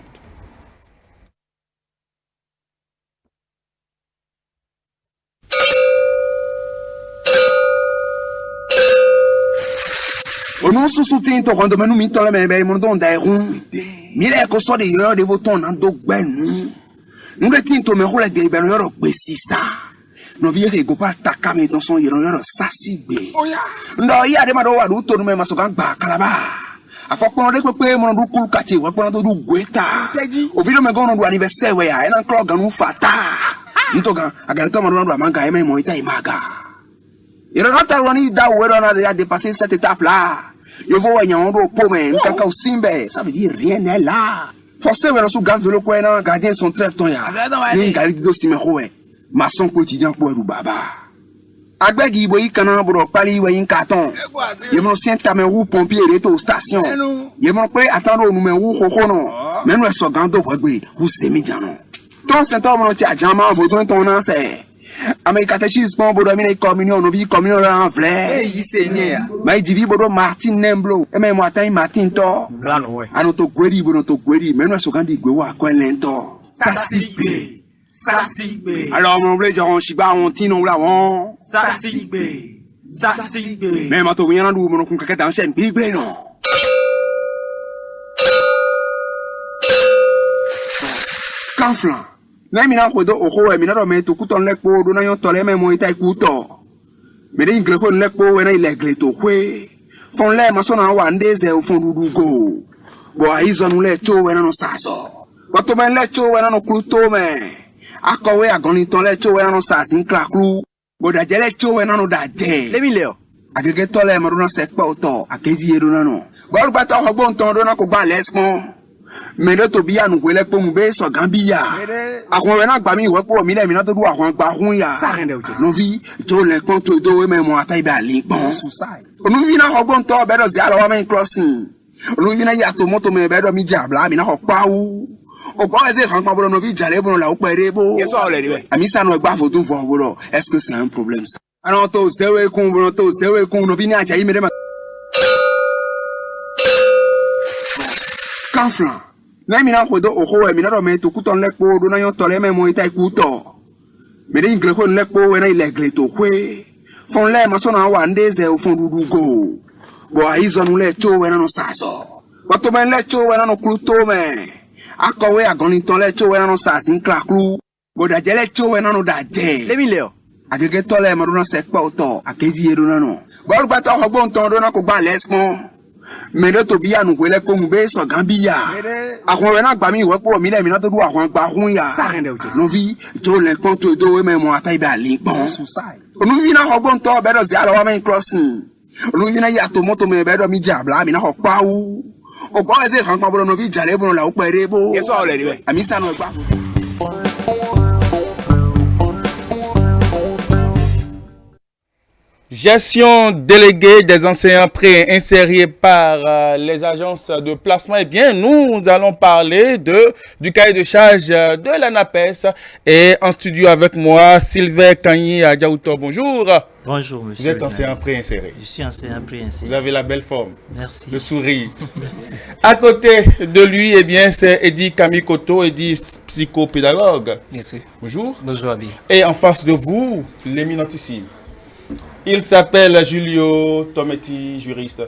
Ono susuti to quando menu mi tola me be mo don dai run mi le ko so de yo de voton na do gbenu nu le tin to me ho le de be no yo pe sisa no vie go pa takame dans son yero sasigbe oya ndo ya de ma do wa do to no me masoka gba kalaba afọpọnọ de pepe mo do kulu kati wa pọnọ to do gweta o video me go no do anniversaire we ya na club ganu fata ntoga agara to ma do amanga e me mo ita imaga yero na ta woni da we do na de dépasser cette étape là yo vo wanya on do po me nka o simbe ça veut dire rien n'est là forcément we no su gaz de lo ko na gardien son trèfle ton ya ni ngali do simero we maçon quotidien pour du baba agbegi ibo ikana bro pali we yin carton ye mo sien ta me wu pompier reto station ye mo pe attendre nu me wu koko no me no so gando gbegbe wu semi jano ton center mo ti ajama vodon ton na se America techis pon bodo mi communion no vi communion en vrai yi seigneur mai divi bodo Martin Nemblo e me mo atan Martin to ano to gweri bodo to gweri me no so gandi gwe wa ko lento sasigbe Sasigbe. Alors mon blé Jean Chiba on tino la on. Sasigbe. Sasigbe. Mais mato bien ndu mon kun kaketa en chaîne bigbe non. Kanflan. Na mi na ko do oko e mi na do me to kuton lekpo do na yon tole me mo ita ikuto. Me de ingle ko lekpo we na ile gle to kwe. Fon le ma so na wa ndeze o fon dudu go. Bo aizo nu le to we na no saso. Wato men le to we na no kruto me. Akowe agoniton le cho we no sasin klaklu boda jele cho we no daje le mi le o agege to le mo na se pe oto akeji eru na no bo gba to ogbo nton do na ko gba lespon me do to bi anu le po mu be so gambia akon we na gba mi we po mi le mi na to du akon gba hun ya no vi to le pon to do we me mo ata ibe ali pon onu vi na ogbo nton be do zi alo wa men crossing onu vi na ya to moto me be do mi jabla mi na ho pa u est-ce que c'est un problème ça? Alors, Kanflan. Na mi na ko do oko e mi na do me to kuton lekpo do na yon tole me mo ita ikuto. Me de ingle ko lekpo we na ile gle to kwe. Fon le ma so na wa ndeze o fon dudu go. Bo aizo nu le cho we na no saso. Wato men le cho we na no kruto me. Akowe agoniton le cho we na no sasin klaklu boda jele cho we na no daje le mi le o agege to le mo do na se pe oto akeji eru na no bo gba to ogbo nton do na ko gba lespon me do to bi anu ko le ko mu be so gambia akon we na gba mi we po mi le mi na to du akon gba hun ya no vi jo le kon to do we me mo ata ibe ali pon onu vi na ogbo nton be do zi alo wa men crossing onu vi na ya to moto me be do mi jabla mi na ho pa u o bo eze kan pa bo no vi jale bo la o pere bo yeso o le ri we ami sa no gba fo. Gestion déléguée des enseignants pré-insérés par les agences de placement. Eh bien, nous allons parler du cahier de charge de l'ANAPES. Et en studio avec moi, Sylvain Kagny Adjaouto. Bonjour. Bonjour, monsieur. Vous êtes enseignant pré-inséré. Je suis enseignant pré-inséré. Vous avez la belle forme. Merci. Le sourire. À côté de lui, eh bien, c'est Eddy Kamikoto, Eddy psychopédagogue. Merci. Bonjour. Bonjour, Abi. Et en face de vous, l'éminentissime. Il s'appelle Julio Tometti, juriste.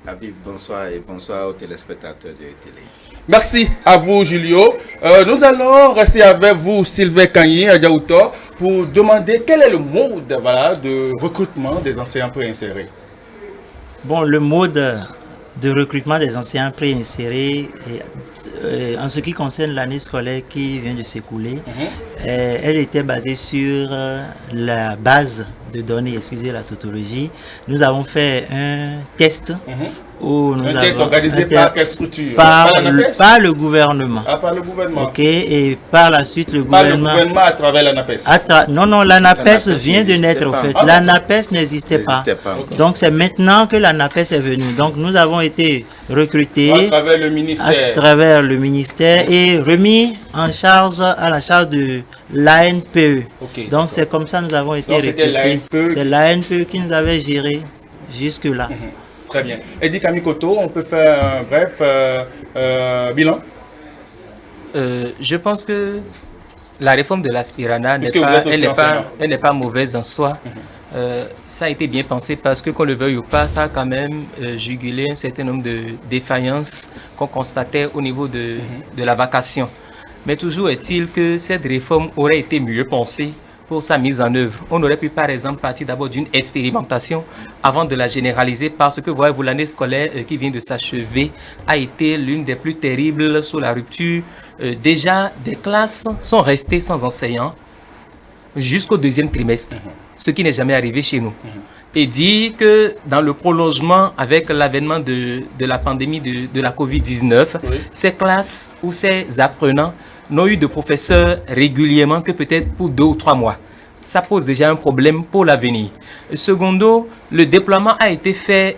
Habib, bonsoir et bonsoir aux téléspectateurs de télé. Merci à vous, Julio. Nous allons rester avec vous, Sylvain Kagny Adjaouto, pour demander quel est le mode de recrutement des enseignants préinsérés. Bon, le mode de recrutement des enseignants préinsérés, en ce qui concerne l'année scolaire qui vient de s'écouler, elle était basée sur la base de données, excusez la tautologie. Nous avons fait un test. Un test organisé par quelle structure? Par le gouvernement. Ah, par le gouvernement. Ok, et par la suite le gouvernement. Par le gouvernement à travers l'ANAPES. Non, l'ANAPES vient de naître au fait. L'ANAPES n'existait pas. Okay. Donc c'est maintenant que l'ANAPES est venue. Donc nous avons été recrutés à travers le ministère. À travers le ministère et remis en charge à la charge de l'ANPE. Okay. Donc c'est comme ça que nous avons été recrutés. C'est l'ANPE qui nous avait géré jusque-là. Très bien. Eddy Kamikoto, on peut faire un bref bilan? Je pense que la réforme de l'Aspirana n'est pas mauvaise en soi. Ça a été bien pensé parce que, qu'on le veuille ou pas, ça a quand même jugulé un certain nombre de défaillances qu'on constatait au niveau de la vacation. Mais toujours est-il que cette réforme aurait été mieux pensée pour sa mise en œuvre. On aurait pu par exemple partir d'abord d'une expérimentation avant de la généraliser parce que voyez-vous, l'année scolaire qui vient de s'achever a été l'une des plus terribles sous la rupture. Déjà, des classes sont restées sans enseignants jusqu'au deuxième trimestre, ce qui n'est jamais arrivé chez nous. Et dit que dans le prolongement avec l'avènement de la pandémie de la Covid-19, ces classes ou ces apprenants n'ont eu de professeurs régulièrement que peut-être pour 2 ou 3 mois. Ça pose déjà un problème pour l'avenir. Secondo, le déploiement a été fait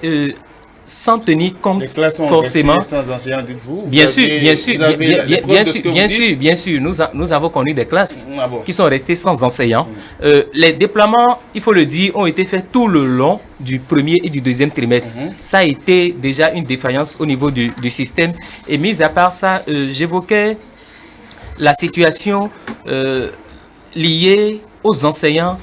sans tenir compte forcément. Sans enseignants, dites-vous. Bien sûr. Nous avons connu des classes qui sont restées sans enseignants. Les déploiements, il faut le dire, ont été faits tout le long du premier et du deuxième trimestre. Ça a été déjà une défaillance au niveau du système. Et mis à part ça, j'évoquais la situation liée aux enseignants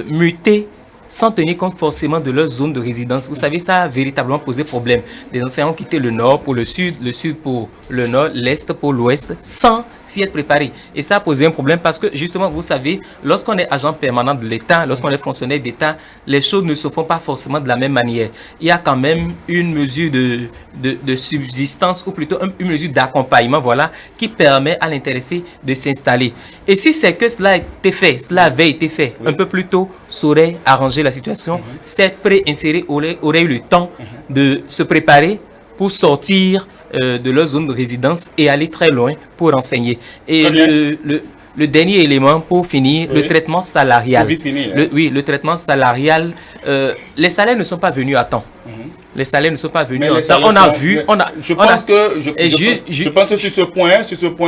mutés sans tenir compte forcément de leur zone de résidence. Vous savez, ça a véritablement posé problème. Des enseignants ont quitté le nord pour le sud pour le nord, l'est pour l'ouest, sans s'y être préparés. Et ça a posé un problème parce que, justement, vous savez, lorsqu'on est agent permanent de l'État, lorsqu'on est fonctionnaire d'État, les choses ne se font pas forcément de la même manière. Il y a quand même une mesure de subsistance, ou plutôt une mesure d'accompagnement, voilà, qui permet à l'intéressé de s'installer. Et si c'est que cela avait été fait un peu plus tôt, ça aurait arrangé la situation. Ces pré-insérés auraient eu le temps de se préparer pour sortir de leur zone de résidence et aller très loin pour enseigner. Et le dernier élément pour finir, le traitement salarial. Le traitement salarial, les salaires ne sont pas venus à temps. Les salaires ne sont pas venus à temps. On a vu, je pense que sur ce point,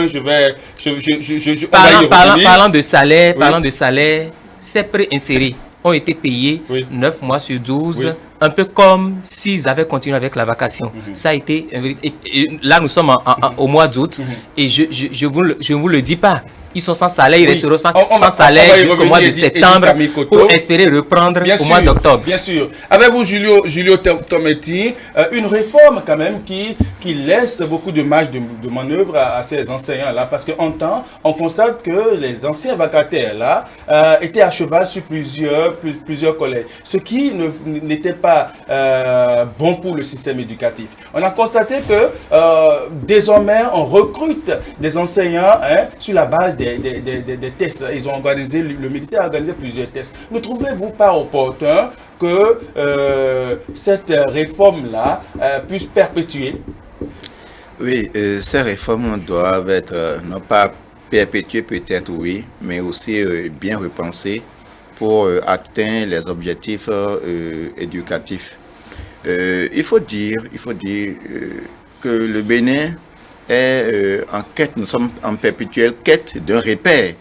je vais parlant de salaire, ces pré-insérés ont été payés 9 mois sur 12, un peu comme s'ils avaient continué avec la vacation. Ça a été... Et là, nous sommes au mois d'août, et je vous le dis pas. Ils sont sans salaire, ils resteront sans salaire jusqu'au mois de septembre pour espérer reprendre au mois d'octobre. Bien sûr. Avec vous, Julio Tometti, une réforme quand même qui laisse beaucoup de marge de manœuvre à ces enseignants-là, parce on constate que les anciens vacataires-là étaient à cheval sur plusieurs collèges, ce qui n'était pas bon pour le système éducatif. On a constaté que désormais, on recrute des enseignants sur la base des tests. Ils ont organisé, le ministère a organisé plusieurs tests. Ne trouvez-vous pas opportun que cette réforme-là puisse perpétuer? Oui, ces réformes doivent être non pas perpétuées peut-être, oui, mais aussi bien repensées pour atteindre les objectifs éducatifs. Il faut dire que le Bénin est en quête, nous sommes en perpétuelle quête d'un repère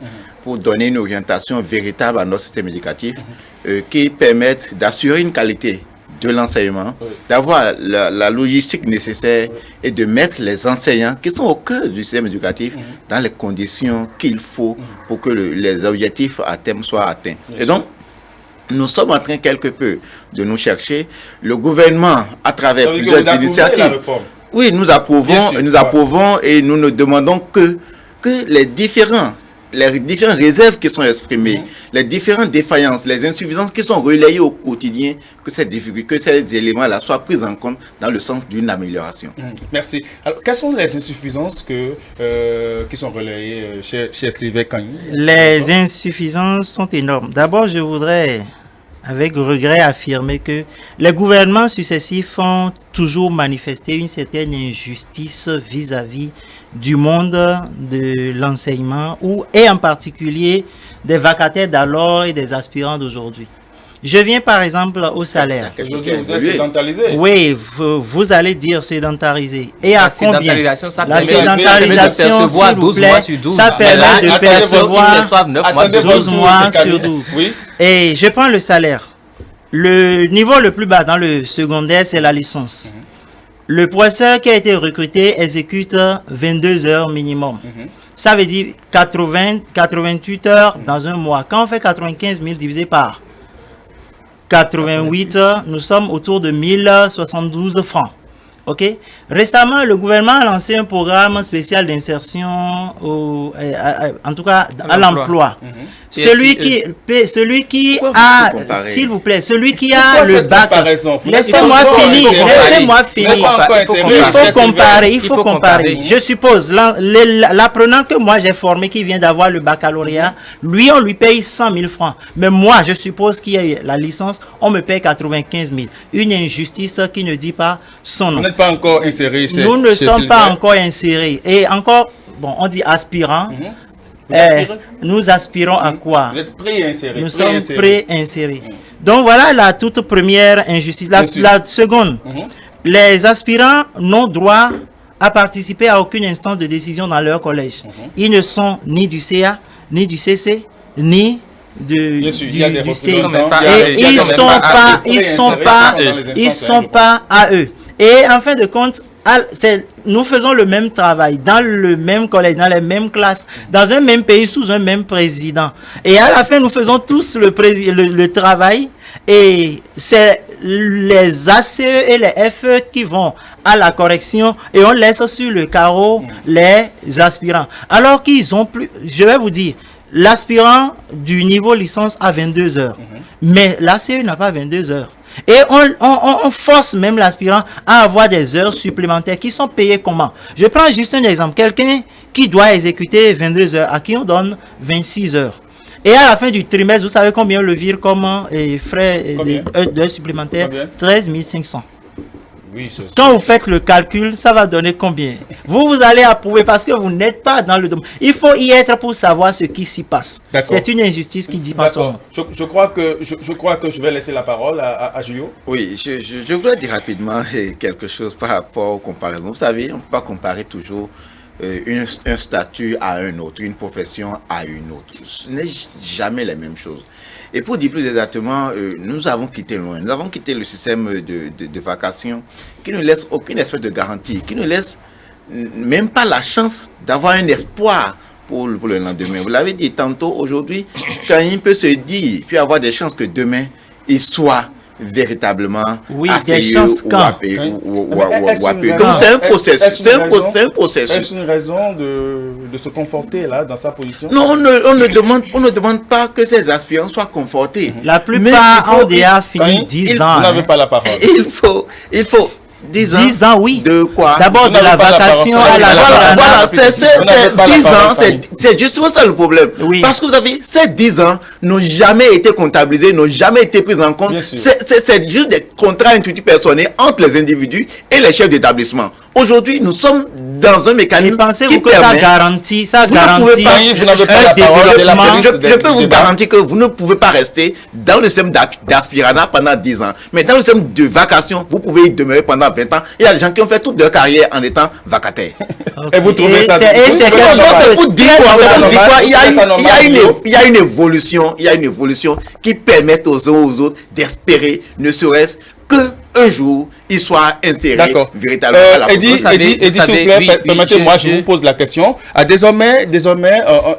pour donner une orientation véritable à notre système éducatif qui permette d'assurer une qualité de l'enseignement, d'avoir la logistique nécessaire et de mettre les enseignants qui sont au cœur du système éducatif dans les conditions qu'il faut pour que les objectifs à terme soient atteints. Et donc, nous sommes en train quelque peu de nous chercher. Le gouvernement, à travers plusieurs initiatives, oui, nous approuvons et nous ne demandons que les différentes réserves qui sont exprimées, les différentes défaillances, les insuffisances qui sont relayées au quotidien, que ces éléments-là soient pris en compte dans le sens d'une amélioration. Merci. Alors, quelles sont les insuffisances qui sont relayées chez Sylvain Kagny? Les insuffisances sont énormes. D'abord, je voudrais, avec regret, affirmer que les gouvernements successifs ont toujours manifesté une certaine injustice vis-à-vis du monde de l'enseignement et en particulier des vacataires d'alors et des aspirants d'aujourd'hui. Je viens par exemple au salaire. Aujourd'hui, vous êtes sédentarisé. Oui, vous allez dire sédentarisé. Et à combien? La sédentarisation, s'il vous plaît, ça permet de percevoir 12 mois sur 12. Oui. Et je prends le salaire. Le niveau le plus bas dans le secondaire, c'est la licence. Le professeur qui a été recruté exécute 22 heures minimum. Ça veut dire 88 heures dans un mois. Quand on fait 95 000 divisé par 88 heures, nous sommes autour de 1072 francs. Ok. Récemment, le gouvernement a lancé un programme spécial d'insertion, en tout cas à l'emploi. Celui qui a, s'il vous plaît, celui qui a le bac. Laissez-moi finir. Il faut comparer. Je suppose, l'apprenant que moi j'ai formé qui vient d'avoir le baccalauréat, lui on lui paye 100 000 francs. Mais moi, je suppose qu'il y a la licence, on me paye 95 000. Une injustice qui ne dit pas son nom. Vous n'êtes pas encore inséré chez Nous ne sommes pas encore insérés. Et encore, bon, on dit aspirant. Nous aspirons à quoi? Vous êtes pré-inséré. Nous sommes pré-insérés. Donc voilà la toute première injustice. La seconde, les aspirants n'ont droit à participer à aucune instance de décision dans leur collège. Ils ne sont ni du CA, ni du CC, ni du CI. Et ils sont pas à eux. Et en fin de compte, nous faisons le même travail dans le même collège, dans les mêmes classes, dans un même pays, sous un même président. Et à la fin, nous faisons tous le travail. Et c'est les ACE et les FE qui vont à la correction et on laisse sur le carreau les aspirants. Alors qu'ils ont plus, je vais vous dire, l'aspirant du niveau licence a 22 heures, mais l'ACE n'a pas 22 heures. Et on force même l'aspirant à avoir des heures supplémentaires qui sont payées comment? Je prends juste un exemple. Quelqu'un qui doit exécuter 22 heures, à qui on donne 26 heures. Et à la fin du trimestre, vous savez combien on le vire comme frais d'heures supplémentaires? 13 500. Oui, quand vous faites le calcul, ça va donner combien? Vous allez approuver parce que vous n'êtes pas dans le domaine. Il faut y être pour savoir ce qui s'y passe. C'est une injustice qui dit pas son nom. Je crois que je vais laisser la parole à Julio. Oui, je voudrais dire rapidement quelque chose par rapport aux comparaisons. Vous savez, on ne peut pas comparer toujours un statut à un autre, une profession à une autre. Ce n'est jamais la même chose. Et pour dire plus exactement, nous avons quitté loin. Nous avons quitté le système de vacation qui ne laisse aucune espèce de garantie, qui ne laisse même pas la chance d'avoir un espoir pour le lendemain. Vous l'avez dit tantôt, aujourd'hui, quand il peut se dire, puis avoir des chances que demain, il soit véritablement des chances quand donc c'est un processus. Est-ce une raison de se conforter là dans sa position? Non, on ne demande pas que ces aspirants soient confortés. La plupart ont déjà fini 10 ans. Vous n'avez pas la parole. Il faut 10 ans, oui. De quoi? D'abord de la vacation à la voilà, c'est 10 ans, c'est justement ça le problème. Oui. Parce que vous avez, ces 10 ans n'ont jamais été comptabilisés, n'ont jamais été pris en compte. C'est juste des contrats intuitifs personnels entre les individus et les chefs d'établissement. Aujourd'hui, nous sommes dans un mécanisme qui que ça garantit un développement. Je peux vous garantir que vous ne pouvez pas rester dans le système d'aspiranat pendant 10 ans. Mais dans le système de vacation, vous pouvez y demeurer pendant 20 ans. Il y a des gens qui ont fait toute leur carrière en étant vacataires. Et vous trouvez ça? C'est pour dire quoi? Il y a une évolution qui permet aux uns aux autres d'espérer, ne serait-ce que un jour, il soit inséré véritablement à la Eddie, s'il vous plaît, permettez-moi, je vous pose la question. Désormais,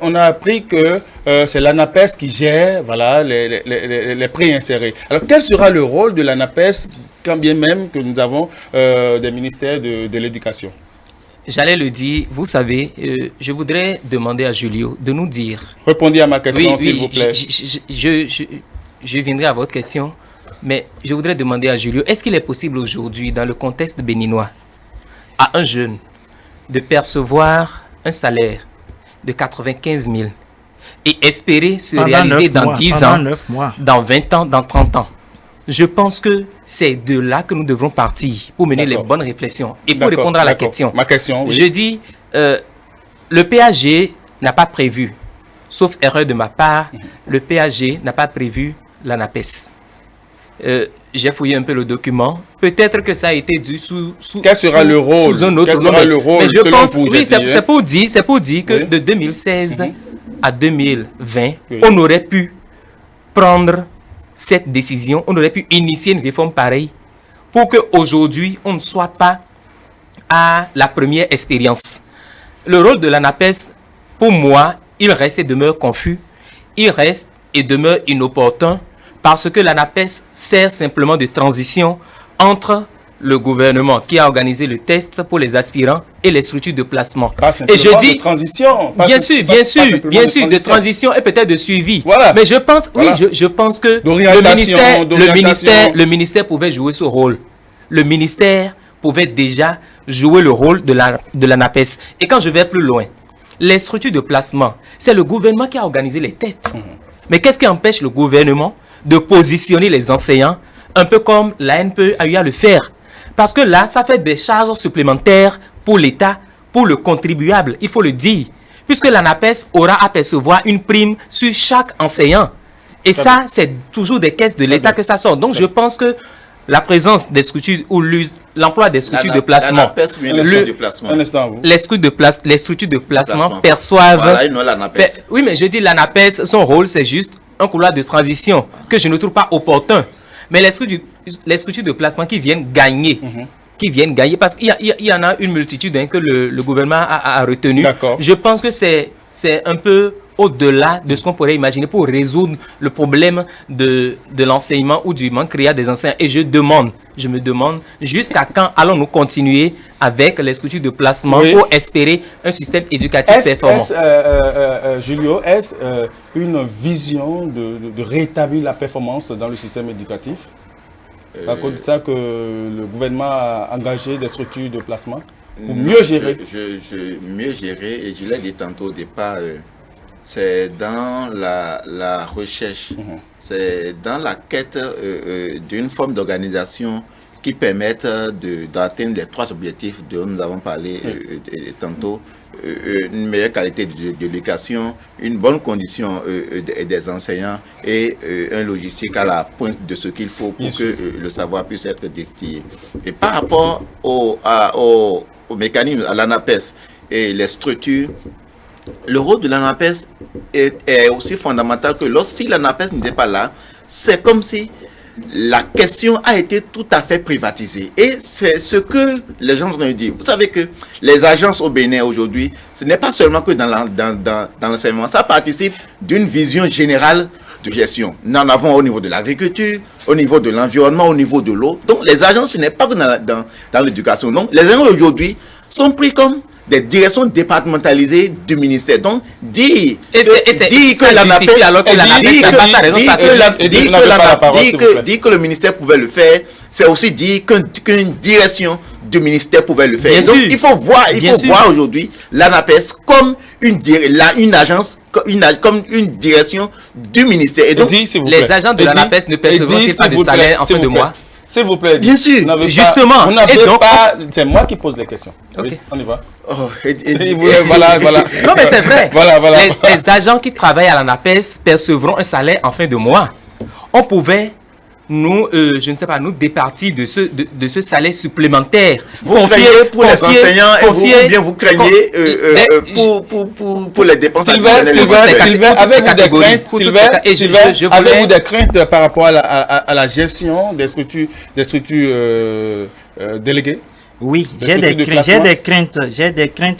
on a appris que c'est l'ANAPES qui gère les pré-insérés. Alors, quel sera le rôle de l'ANAPES, quand bien même que nous avons des ministères de l'éducation? J'allais le dire, vous savez, je voudrais demander à Julio de nous dire... Répondez à ma question, s'il vous plaît. Je viendrai à votre question. Mais je voudrais demander à Julio, est-ce qu'il est possible aujourd'hui, dans le contexte béninois, à un jeune de percevoir un salaire de 95 000 et espérer se réaliser dans 10 ans, dans 20 ans, dans 30 ans? Je pense que c'est de là que nous devrons partir pour mener les bonnes réflexions. Et pour répondre à la question, ma question, je dis, le PAG n'a pas prévu, sauf erreur de ma part, le PAG n'a pas prévu l'ANAPES. J'ai fouillé un peu le document. Peut-être que ça a été dû sous quel sera le rôle? Sous un autre nom. Mais je pense, oui, c'est pour dire que de 2016 à 2020, on aurait pu prendre cette décision, on aurait pu initier une réforme pareille pour qu'aujourd'hui, on ne soit pas à la première expérience. Le rôle de l'ANAPES, pour moi, il reste et demeure confus, il reste et demeure inopportun, parce que l'ANAPES sert simplement de transition entre le gouvernement qui a organisé le test pour les aspirants et les structures de placement. Et je dis de transition. Bien sûr, de transition et peut-être de suivi. Voilà. Mais je pense, je pense que le ministère pouvait jouer ce rôle. Le ministère pouvait déjà jouer le rôle de l'ANAPES. Et quand je vais plus loin, les structures de placement, c'est le gouvernement qui a organisé les tests. Mais qu'est-ce qui empêche le gouvernement de positionner les enseignants un peu comme la NPE a eu à le faire? Parce que là, ça fait des charges supplémentaires pour l'État, pour le contribuable, il faut le dire. Puisque l'ANAPES aura à percevoir une prime sur chaque enseignant. Et ça, c'est toujours des caisses de l'État que ça sort. Donc, je pense que la présence des structures ou l'emploi des structures de placement, les structures de placement perçoivent... Oui, mais je dis l'ANAPES, son rôle, c'est juste un couloir de transition que je ne trouve pas opportun. Mais les structures de placement qui viennent gagner, parce qu'il y en a une multitude que le gouvernement a retenu. Je pense que c'est un peu au-delà de ce qu'on pourrait imaginer pour résoudre le problème de l'enseignement ou du manque réel des enseignants. Et je me demande jusqu'à quand allons-nous continuer avec les structures de placement pour espérer un système éducatif performant. Julio, est-ce une vision de rétablir la performance dans le système éducatif? À cause de ça que le gouvernement a engagé des structures de placement pour mieux gérer. Mieux gérer, et je l'ai dit tantôt au départ, c'est dans la recherche, c'est dans la quête d'une forme d'organisation qui permette d'atteindre les 3 objectifs dont nous avons parlé tantôt. Une meilleure qualité d'éducation, une bonne condition des enseignants et un logistique à la pointe de ce qu'il faut pour que le savoir puisse être distillé. Et par rapport au mécanisme, à l'ANAPES et les structures, le rôle de l'ANAPES est aussi fondamental que lorsque l'ANAPES n'était pas là, c'est comme si la question a été tout à fait privatisée. Et c'est ce que les gens ont dit. Vous savez que les agences au Bénin aujourd'hui, ce n'est pas seulement que dans l'enseignement, ça participe d'une vision générale de gestion. Nous en avons au niveau de l'agriculture, au niveau de l'environnement, au niveau de l'eau. Donc les agences, ce n'est pas que dans l'éducation. Donc les agences aujourd'hui sont pris comme des directions départementalisées du ministère. Donc, dire que le ministère pouvait le faire, c'est aussi dire qu'une direction du ministère pouvait le faire. Donc, il faut voir aujourd'hui l'ANAPES comme une agence, comme une direction du ministère. Et donc, les agents de l'ANAPES ne percevront pas de salaire en fin de mois. S'il vous plaît. Bien sûr, justement. C'est moi qui pose les questions. Okay. Oui, on y va. Voilà. Non, mais c'est vrai. Voilà. Les agents qui travaillent à l'ANAPES percevront un salaire en fin de mois. On pouvait nous départir de ce salaire supplémentaire. Vous craignez pour les enseignants ou bien vous craignez pour les dépenses. Sylvain, avez-vous des craintes par rapport à la gestion des structures déléguées? Oui, j'ai des craintes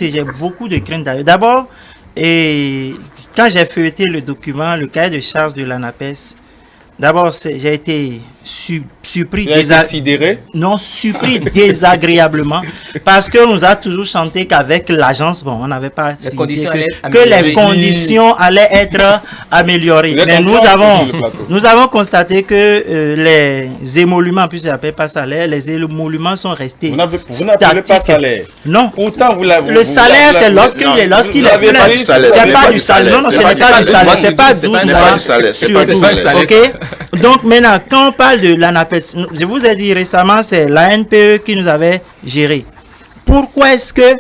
et j'ai beaucoup de craintes d'ailleurs. D'abord, quand j'ai feuilleté le document, le cahier de charges de l'ANAPES, d'abord, j'ai été surpris, sidéré? Non, surpris désagréablement, parce que nous a toujours chanté qu'avec l'agence, on n'avait pas les conditions allaient être améliorées. Mais nous avons constaté que les émoluments, puisque je n'appelle pas salaire, les émoluments sont restés. Vous n'appelez pas salaire? Non. Pourtant, le salaire, c'est lorsqu'il est c'est pas du salaire. Non, ce n'est pas du salaire. C'est pas 12 mois sur 12. Ok? Donc maintenant, quand on parle de l'ANAPES, je vous ai dit récemment, c'est la NPE qui nous avait géré. Pourquoi est-ce que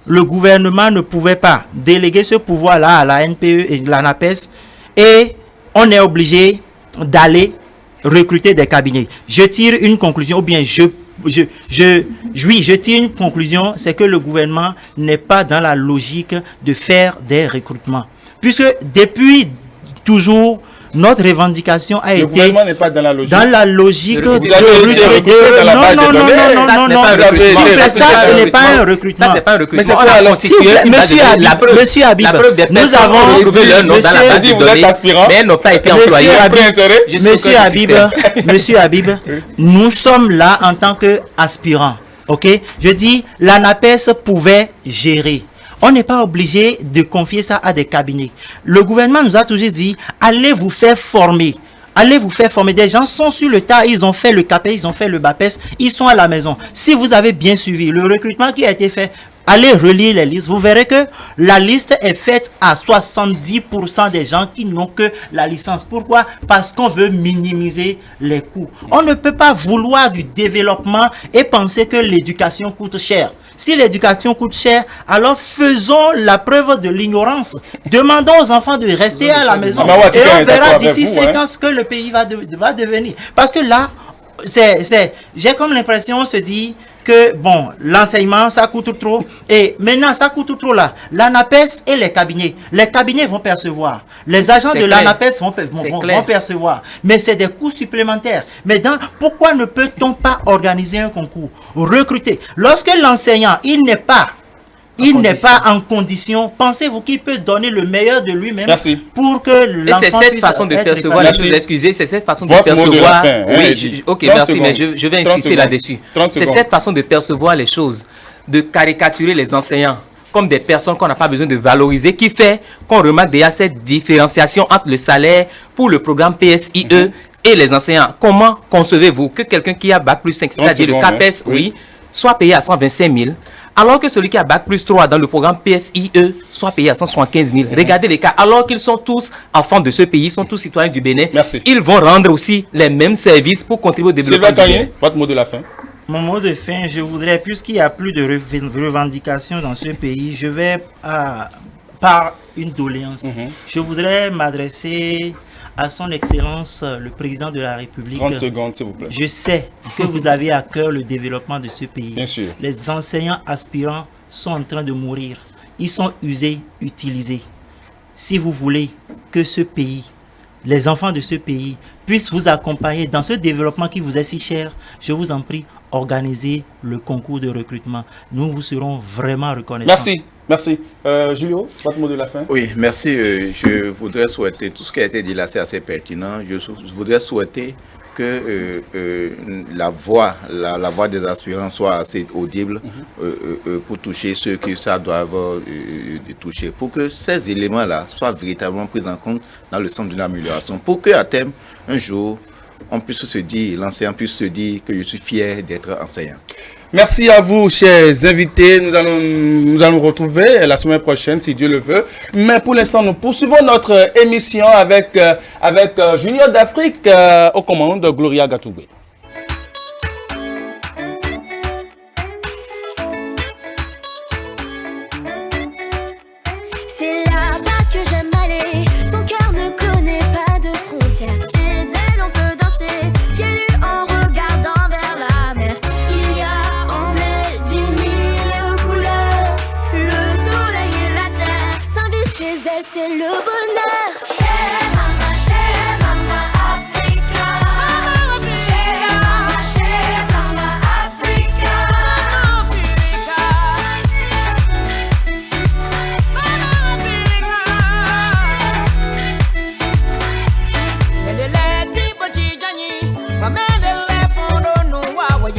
le gouvernement ne pouvait pas déléguer ce pouvoir-là à la NPE et l'ANAPES et on est obligé d'aller recruter des cabinets? Je tire une conclusion, ou bien je tire une conclusion, c'est que le gouvernement n'est pas dans la logique de faire des recrutements. Puisque depuis toujours, notre revendication a été... Le gouvernement n'est pas dans la logique. Dans la logique de... Non. Ça, ce n'est pas un recrutement. Ça, c'est pas un recrutement. Mais c'est quoi alors? Monsieur Habib, nous avons... trouvé leur nom dans la base de données, mais elles n'ont pas été employées. Monsieur Habib, nous sommes là en tant qu'aspirants. Ok? Je dis, l'ANAPES pouvait gérer. On n'est pas obligé de confier ça à des cabinets. Le gouvernement nous a toujours dit, allez vous faire former. Allez vous faire former. Des gens sont sur le tas, ils ont fait le CAPES, ils ont fait le BAPES, ils sont à la maison. Si vous avez bien suivi le recrutement qui a été fait, allez relire les listes. Vous verrez que la liste est faite à 70% des gens qui n'ont que la licence. Pourquoi? Parce qu'on veut minimiser les coûts. On ne peut pas vouloir du développement et penser que l'éducation coûte cher. Si l'éducation coûte cher, alors faisons la preuve de l'ignorance. Demandons aux enfants de rester à la maison. Et on verra d'ici 5 ans ce que le pays va devenir. Parce que là, j'ai comme l'impression, on se dit que, bon, l'enseignement, ça coûte trop. Et maintenant, ça coûte trop là. L'ANAPES et les cabinets vont percevoir. Les agents de l'ANAPES vont percevoir. Mais c'est des coûts supplémentaires. Mais pourquoi ne peut-on pas organiser un concours? Recruter. Lorsque l'enseignant, il n'est pas en condition, pensez-vous qu'il peut donner le meilleur de lui-même pour que l'enfant puisse... Et c'est cette façon de percevoir les choses, excusez, c'est cette façon de percevoir... Oui, ok, merci, mais je vais insister là-dessus. C'est cette façon de percevoir les choses, de caricaturer les enseignants comme des personnes qu'on n'a pas besoin de valoriser, qui fait qu'on remarque déjà cette différenciation entre le salaire pour le programme PSIE et les enseignants. Comment concevez-vous que quelqu'un qui a Bac plus 5, c'est-à-dire le CAPES, soit payé à 125 000, alors que celui qui a Bac plus 3 dans le programme PSIE soit payé à 175 000. Regardez les cas. Alors qu'ils sont tous enfants de ce pays, sont tous citoyens du Bénin, ils vont rendre aussi les mêmes services pour contribuer au développement du Bénin. Votre mot de la fin? Mon mot de fin, je voudrais, puisqu'il n'y a plus de revendications dans ce pays, je vais par une doléance. Je voudrais m'adresser à son Excellence le Président de la République. 30 secondes, s'il vous plaît. Je sais que vous avez à cœur le développement de ce pays. Bien sûr. Les enseignants aspirants sont en train de mourir. Ils sont usés, utilisés. Si vous voulez que ce pays, les enfants de ce pays, puissent vous accompagner dans ce développement qui vous est si cher, je vous en prie, organisez le concours de recrutement. Nous vous serons vraiment reconnaissants. Merci. Julio, votre mot de la fin? Oui, merci. Je voudrais souhaiter, tout ce qui a été dit là, c'est assez pertinent. Je voudrais souhaiter que la voix des aspirants soit assez audible pour toucher ceux qui ça doivent toucher, pour que ces éléments-là soient véritablement pris en compte dans le sens d'une amélioration, pour qu'à terme, un jour, on puisse se dire, l'enseignant puisse se dire que je suis fier d'être enseignant. Merci à vous, chers invités. Nous allons nous retrouver la semaine prochaine, si Dieu le veut. Mais pour l'instant, nous poursuivons notre émission avec Junior d'Afrique aux commandes de Gloria Gatoubé. C'est là-bas que j'aime aller. Son cœur ne connaît pas de frontières. Chez elle, on peut danser, pieds nus en regardant vers la mer. Il y a en elle 10 000 couleurs. Le soleil et la terre s'invitent chez elle, c'est le bonheur. Chez Mama Africa. Chez Mama Africa.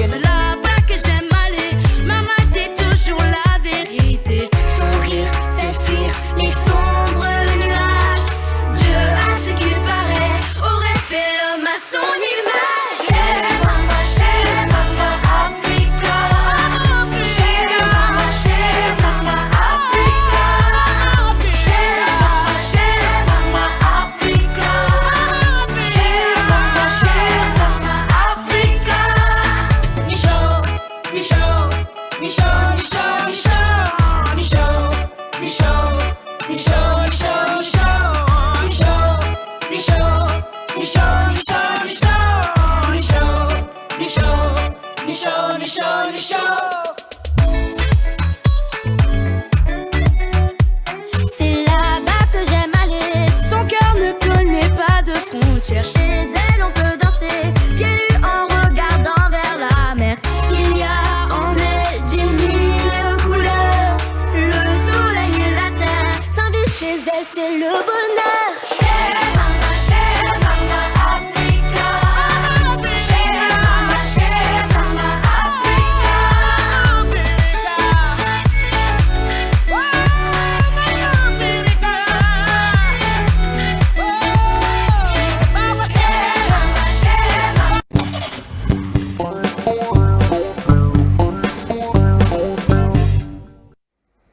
C'est là-bas que j'aime aller. Maman dit toujours la vérité. Son rire fait fuir les sombres nuages. Dieu a frontières. Chez elle, on peut danser, pieds nus en regardant vers la mer. Il y a en elle 10 000 couleurs. Le soleil et la terre s'invitent chez elle, c'est le bonheur. Chez mama, Africa. Chez mama, Africa.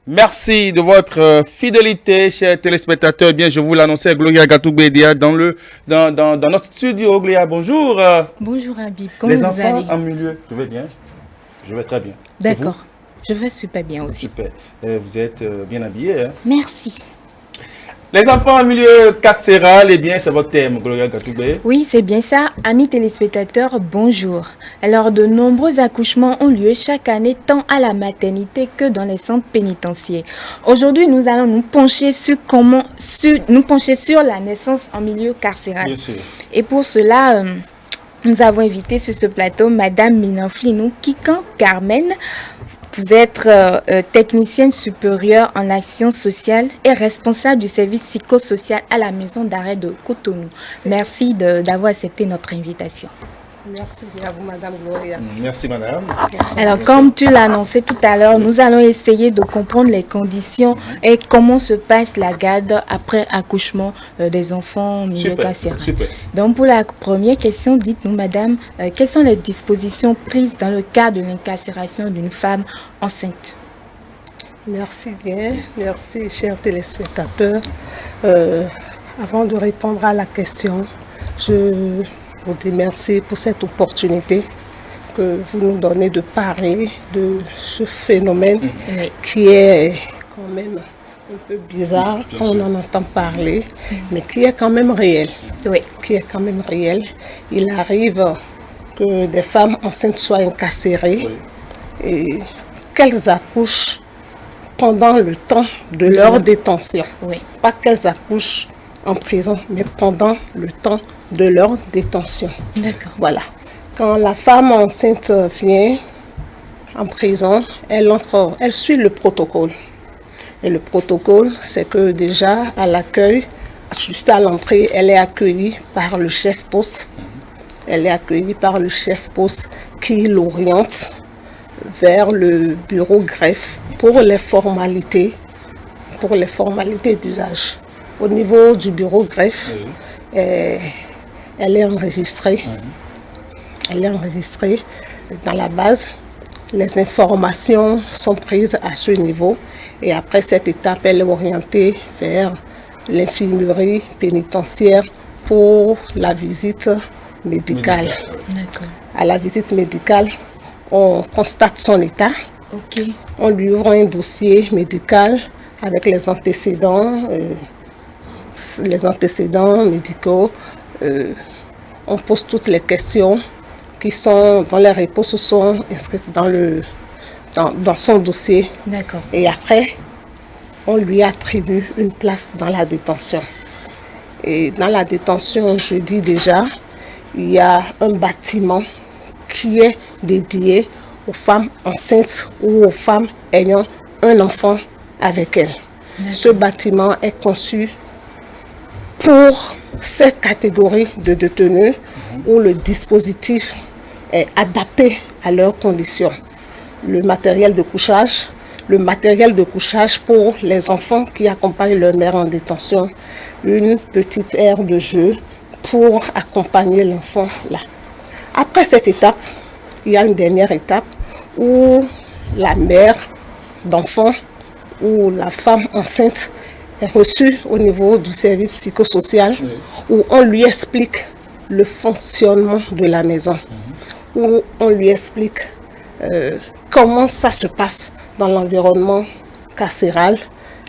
Merci de votre fidélité, chers téléspectateurs. Bien, je vous l'annonçais, Gloria Gatoubédia dans notre studio. Gloria, bonjour. Bonjour Habib, comment Les vous enfants allez? en milieu, je vais bien. Je vais très bien. D'accord, je vais super bien aussi. Super. Vous êtes bien habillés. Hein? Merci. Les enfants en milieu carcéral, eh bien, c'est votre thème, Gloria Gatoubé. Oui, c'est bien ça. Amis téléspectateurs, bonjour. Alors, de nombreux accouchements ont lieu chaque année, tant à la maternité que dans les centres pénitentiaires. Aujourd'hui, nous allons nous pencher sur la naissance en milieu carcéral. Bien sûr. Et pour cela, nous avons invité sur ce plateau Madame Minanflinou Kikan Carmen. Vous êtes technicienne supérieure en action sociale et responsable du service psychosocial à la maison d'arrêt de Cotonou. Merci d'avoir accepté notre invitation. Merci à vous, Madame Gloria. Merci, Madame. Alors, comme tu l'as annoncé tout à l'heure, nous allons essayer de comprendre les conditions et comment se passe la garde après accouchement des enfants milieu carcéral. Super. Donc, pour la première question, dites-nous, Madame, quelles sont les dispositions prises dans le cas de l'incarcération d'une femme enceinte? Merci bien. Merci, chers téléspectateurs. Avant de répondre à la question, je vous dis merci pour cette opportunité que vous nous donnez de parler de ce phénomène qui est quand même un peu bizarre quand on en entend parler, mais qui est quand même réel. Oui. Qui est quand même réel. Il arrive que des femmes enceintes soient incarcérées et qu'elles accouchent pendant le temps de leur détention. Oui. Pas qu'elles accouchent en prison, mais pendant le temps de leur détention. D'accord. Voilà. Quand la femme enceinte vient en prison, elle suit le protocole. Et le protocole, c'est que déjà à l'accueil, juste à l'entrée, elle est accueillie par le chef poste. Elle est accueillie par le chef poste qui l'oriente vers le bureau greffe pour les formalités d'usage. Au niveau du bureau greffe, elle est enregistrée. Elle est enregistrée dans la base. Les informations sont prises à ce niveau. Et après cette étape, elle est orientée vers l'infirmerie pénitentiaire pour la visite médicale. D'accord. À la visite médicale, on constate son état. Ok. On lui ouvre un dossier médical avec les antécédents médicaux. On pose toutes les questions dont les réponses sont inscrites dans son dossier. D'accord. Et après, on lui attribue une place dans la détention. Et dans la détention, je dis déjà, il y a un bâtiment qui est dédié aux femmes enceintes ou aux femmes ayant un enfant avec elles. Ce bâtiment est conçu pour cette catégorie de détenus où le dispositif est adapté à leurs conditions. Le matériel de couchage pour les enfants qui accompagnent leur mère en détention, une petite aire de jeu pour accompagner l'enfant là. Après cette étape, il y a une dernière étape où la mère d'enfant ou la femme enceinte est reçue au niveau du service psychosocial où on lui explique le fonctionnement de la maison, où on lui explique comment ça se passe dans l'environnement carcéral,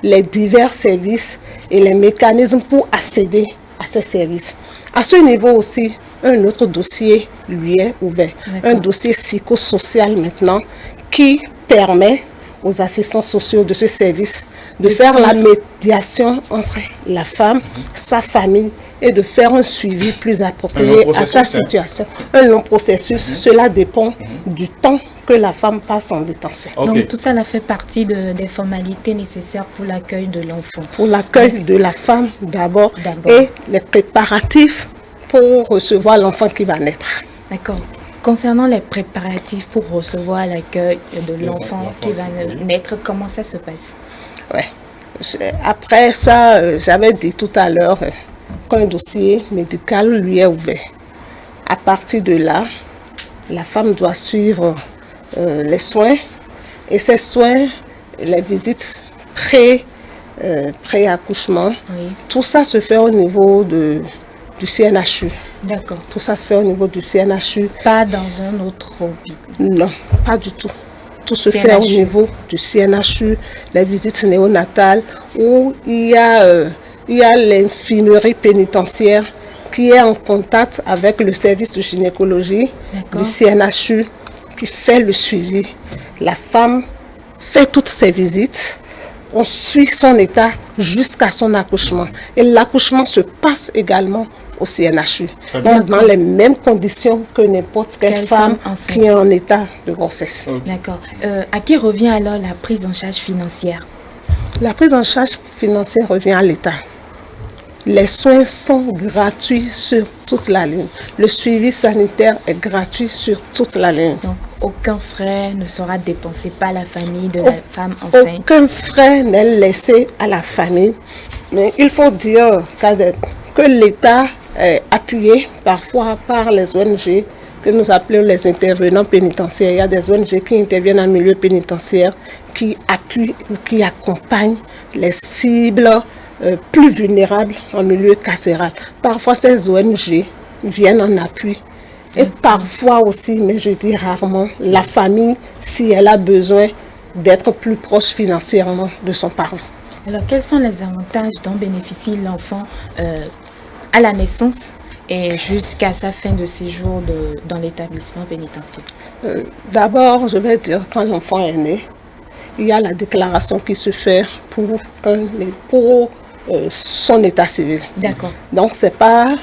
les divers services et les mécanismes pour accéder à ces services. À ce niveau aussi, un autre dossier lui est ouvert, un dossier psychosocial maintenant qui permet aux assistants sociaux de ce service de faire la médiation entre la femme, sa famille et de faire un suivi plus approprié à sa situation. Un long processus, cela dépend du temps que la femme passe en détention. Donc tout ça fait partie des formalités nécessaires pour l'accueil de l'enfant. Pour l'accueil de la femme d'abord et les préparatifs pour recevoir l'enfant qui va naître. D'accord. Concernant les préparatifs pour recevoir l'accueil de l'enfant qui va naître, comment ça se passe? Ouais. Après ça, j'avais dit tout à l'heure qu'un dossier médical lui est ouvert. À partir de là, la femme doit suivre les soins et ces soins, les visites pré-accouchement, tout ça se fait au niveau du CNHU. D'accord. Tout ça se fait au niveau du CNHU. Pas dans un autre hôpital? Non, pas du tout. Tout se fait au niveau du CNHU, les visites néonatales, où il y a l'infirmerie pénitentiaire qui est en contact avec le service de gynécologie du CNHU qui fait le suivi. La femme fait toutes ses visites, on suit son état jusqu'à son accouchement. Et l'accouchement se passe également au CNHU. Donc dans les mêmes conditions que n'importe quelle femme qui est en état de grossesse. D'accord. À qui revient alors la prise en charge financière? La prise en charge financière revient à l'État. Les soins sont gratuits sur toute la ligne. Le suivi sanitaire est gratuit sur toute la ligne. Donc, aucun frais ne sera dépensé par la famille de la femme enceinte? Aucun frais n'est laissé à la famille. Mais il faut dire que l'État est appuyé parfois par les ONG que nous appelons les intervenants pénitentiaires. Il y a des ONG qui interviennent en milieu pénitentiaire, qui appuient ou qui accompagnent les cibles plus vulnérables en milieu carcéral. Parfois, ces ONG viennent en appui. Et parfois aussi, mais je dis rarement, la famille, si elle a besoin d'être plus proche financièrement de son parent. Alors, quels sont les avantages dont bénéficie l'enfant à la naissance et jusqu'à sa fin de séjour dans l'établissement pénitentiaire? D'abord, je vais dire, quand l'enfant est né, il y a la déclaration qui se fait pour son état civil. D'accord. Donc, ce n'est pas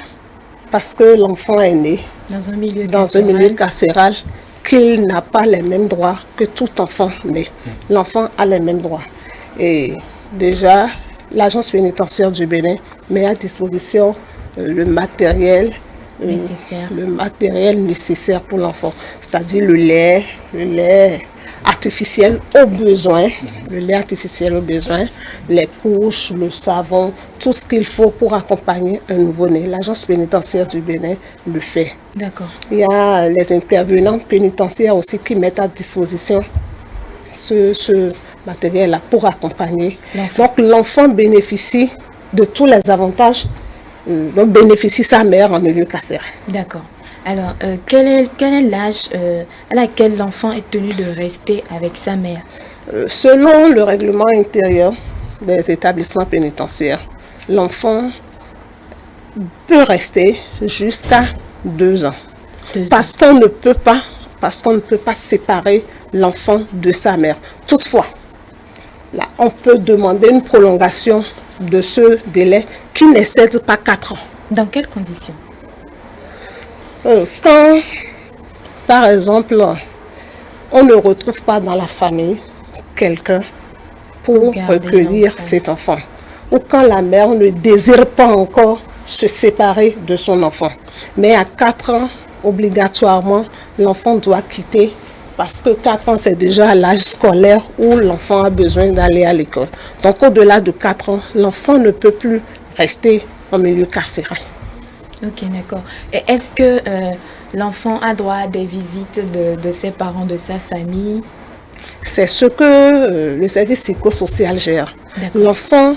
parce que l'enfant est né dans un milieu carcéral qu'il n'a pas les mêmes droits que tout enfant né. L'enfant a les mêmes droits. Et déjà, l'agence pénitentiaire du Bénin met à disposition le matériel nécessaire pour l'enfant, c'est-à-dire le lait artificiel au besoin, les couches, le savon, tout ce qu'il faut pour accompagner un nouveau-né. L'agence pénitentiaire du Bénin le fait. D'accord. Il y a les intervenants pénitentiaires aussi qui mettent à disposition ce matériel-là pour accompagner. Donc l'enfant bénéficie de tous les avantages dont bénéficie sa mère en milieu carcéral. D'accord. Alors, quel est l'âge à laquelle l'enfant est tenu de rester avec sa mère? Selon le règlement intérieur des établissements pénitentiaires, l'enfant peut rester jusqu'à 2 ans. Parce qu'on ne peut pas séparer l'enfant de sa mère. Toutefois, là, on peut demander une prolongation de ce délai qui n'excède pas 4 ans. Dans quelles conditions? Quand, par exemple, on ne retrouve pas dans la famille quelqu'un pour recueillir cet enfant, ou quand la mère ne désire pas encore se séparer de son enfant. Mais à 4 ans, obligatoirement, l'enfant doit quitter, parce que 4 ans, c'est déjà l'âge scolaire où l'enfant a besoin d'aller à l'école. Donc, au-delà de 4 ans, l'enfant ne peut plus rester en milieu carcéral. Ok, d'accord. Et est-ce que l'enfant a droit à des visites de ses parents, de sa famille? C'est ce que le service psychosocial gère. L'enfant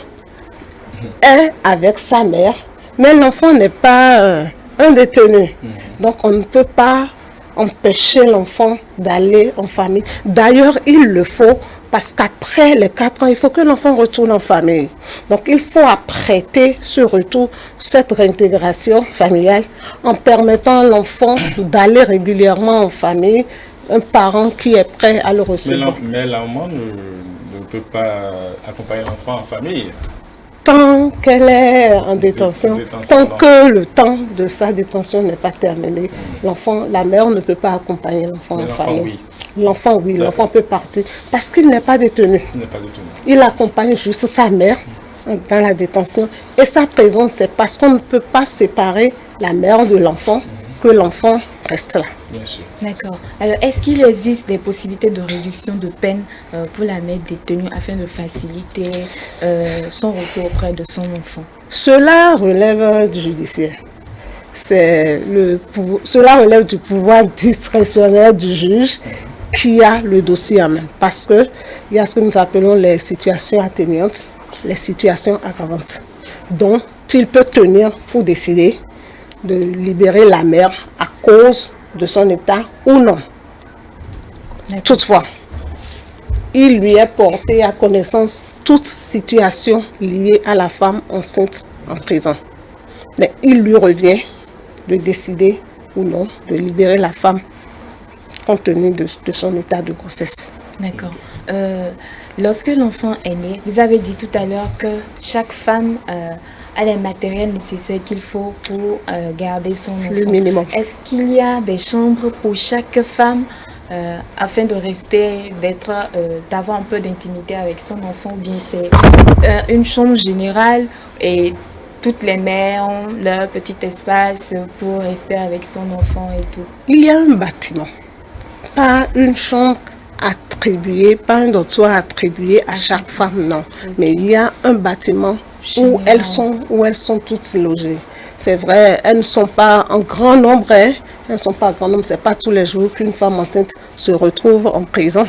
est avec sa mère, mais l'enfant n'est pas un détenu. Donc on ne peut pas empêcher l'enfant d'aller en famille. D'ailleurs, il le faut parce qu'après les 4 ans, il faut que l'enfant retourne en famille. Donc il faut apprêter ce retour, cette réintégration familiale en permettant à l'enfant d'aller régulièrement en famille, un parent qui est prêt à le recevoir. Mais la maman ne peut pas accompagner l'enfant en famille. Tant qu'elle est en détention, tant que le temps de sa détention n'est pas terminé, la mère ne peut pas accompagner l'enfant en famille. L'enfant, oui, l'enfant peut partir parce qu'il n'est pas détenu. Il accompagne juste sa mère dans la détention. Et sa présence, c'est parce qu'on ne peut pas séparer la mère de l'enfant que l'enfant reste là. Bien sûr. D'accord. Alors, est-ce qu'il existe des possibilités de réduction de peine pour la mère détenue afin de faciliter son retour auprès de son enfant? Cela relève du judiciaire. Cela relève du pouvoir discrétionnaire du juge qui a le dossier en main. Parce qu'il y a ce que nous appelons les situations atténuantes, les situations aggravantes. Donc, il peut tenir pour décider de libérer la mère à cause de son état ou non. Toutefois, il lui est porté à connaissance toute situation liée à la femme enceinte en prison. Mais il lui revient de décider ou non de libérer la femme compte tenu de son état de grossesse. D'accord. Lorsque l'enfant est né, vous avez dit tout à l'heure que chaque femme a les matériels nécessaires qu'il faut pour garder son enfant. Le minimum. Est-ce qu'il y a des chambres pour chaque femme afin de rester, d'avoir un peu d'intimité avec son enfant, ou bien c'est une chambre générale et toutes les mères ont leur petit espace pour rester avec son enfant et tout? Il y a un bâtiment, pas une chambre attribuée, pas un dortoir attribué à chaque femme, non. Mais il y a un bâtiment où elles sont toutes logées. C'est vrai, elles ne sont pas en grand nombre, elles ne sont pas en grand nombre, c'est pas tous les jours qu'une femme enceinte se retrouve en prison.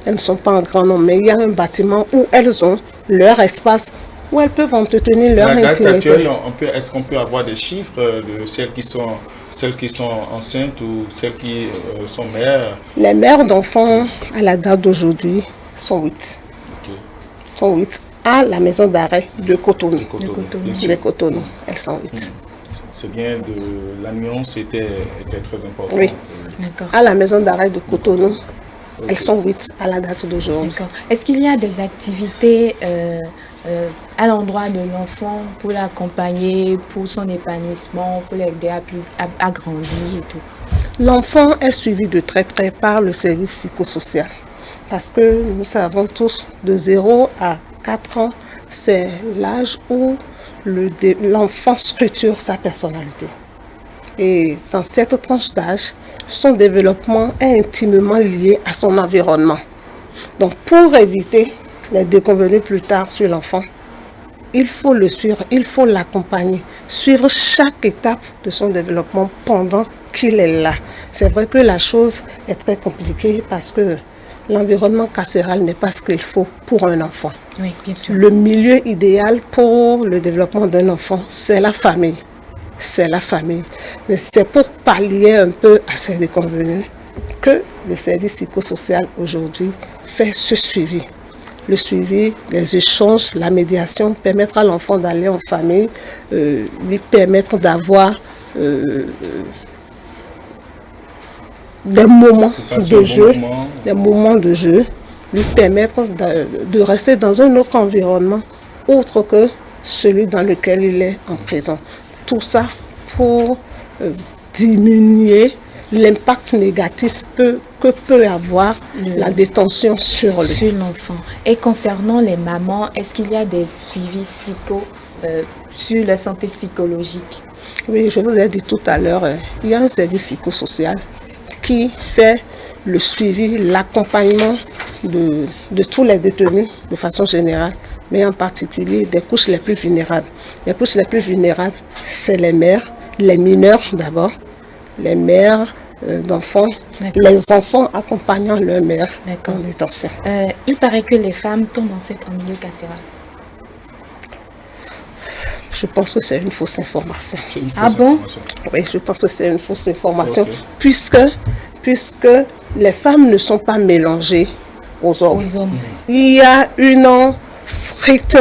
Elles ne sont pas en grand nombre, mais il y a un bâtiment où elles ont leur espace, où elles peuvent entretenir leur intimité. À la date actuelle, est-ce qu'on peut avoir des chiffres de celles qui sont enceintes ou celles qui sont mères? Les mères d'enfants à la date d'aujourd'hui sont 8. Okay. Sont 8 à la maison d'arrêt de Cotonou. De Cotonou. Elles sont 8. C'est bien, la nuance était très importante. Oui. À la maison d'arrêt de Cotonou, elles sont 8 à la date d'aujourd'hui. Est-ce qu'il y a des activités à l'endroit de l'enfant pour l'accompagner, pour son épanouissement, pour l'aider à grandir et tout? L'enfant est suivi de très près par le service psychosocial. Parce que nous savons tous, de 0 à 4 ans, c'est l'âge où l'enfant structure sa personnalité. Et dans cette tranche d'âge, son développement est intimement lié à son environnement. Donc pour éviter les déconvenues plus tard sur l'enfant, il faut le suivre, il faut l'accompagner, suivre chaque étape de son développement pendant qu'il est là. C'est vrai que la chose est très compliquée parce que l'environnement carcéral n'est pas ce qu'il faut pour un enfant. Oui, bien sûr. Le milieu idéal pour le développement d'un enfant, c'est la famille. C'est la famille. Mais c'est pour pallier un peu à ces déconvenues que le service psychosocial aujourd'hui fait ce suivi. Le suivi, les échanges, la médiation, permettre à l'enfant d'aller en famille, lui permettre d'avoir des moments de jeu, lui permettre de rester dans un autre environnement autre que celui dans lequel il est en prison. Tout ça pour diminuer l'impact négatif que peut avoir la détention sur lui. Sur l'enfant. Et concernant les mamans, est-ce qu'il y a des suivis sur la santé psychologique? Oui, je vous ai dit tout à l'heure, il y a un service psychosocial qui fait le suivi, l'accompagnement de tous les détenus de façon générale, mais en particulier des couches les plus vulnérables. Les couches les plus vulnérables, c'est les mères, les mineurs d'abord, les mères d'enfants, les enfants accompagnant leur mère en détention. Il paraît que les femmes tombent enceintes en milieu carcéral. Je pense que c'est une fausse information. Bon? Oui, je pense que c'est une fausse information, puisque les femmes ne sont pas mélangées aux hommes. Il y a une stricte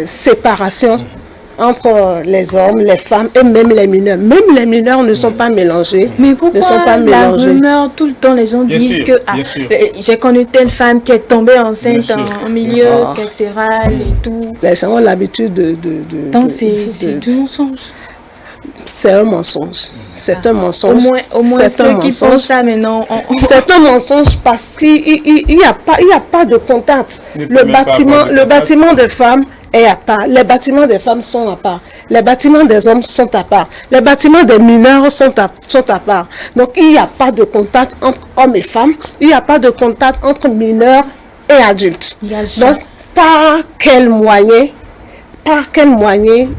séparation entre les hommes, les femmes et même les mineurs. Même les mineurs ne sont pas mélangés. Mais pourquoi la rumeur, tout le temps, les gens disent que j'ai connu telle femme qui est tombée enceinte en milieu carcéral et tout. Les gens ont l'habitude de... Donc c'est du mensonge. C'est un mensonge. C'est un mensonge. Au moins ceux qui pensent ça maintenant. C'est un mensonge parce qu'il n'y a pas de contact. Le bâtiment des femmes est à part. Les bâtiments des femmes sont à part. Les bâtiments des hommes sont à part. Les bâtiments des mineurs sont à part. Donc il n'y a pas de contact entre hommes et femmes. Il n'y a pas de contact entre mineurs et adultes. Donc par quel moyen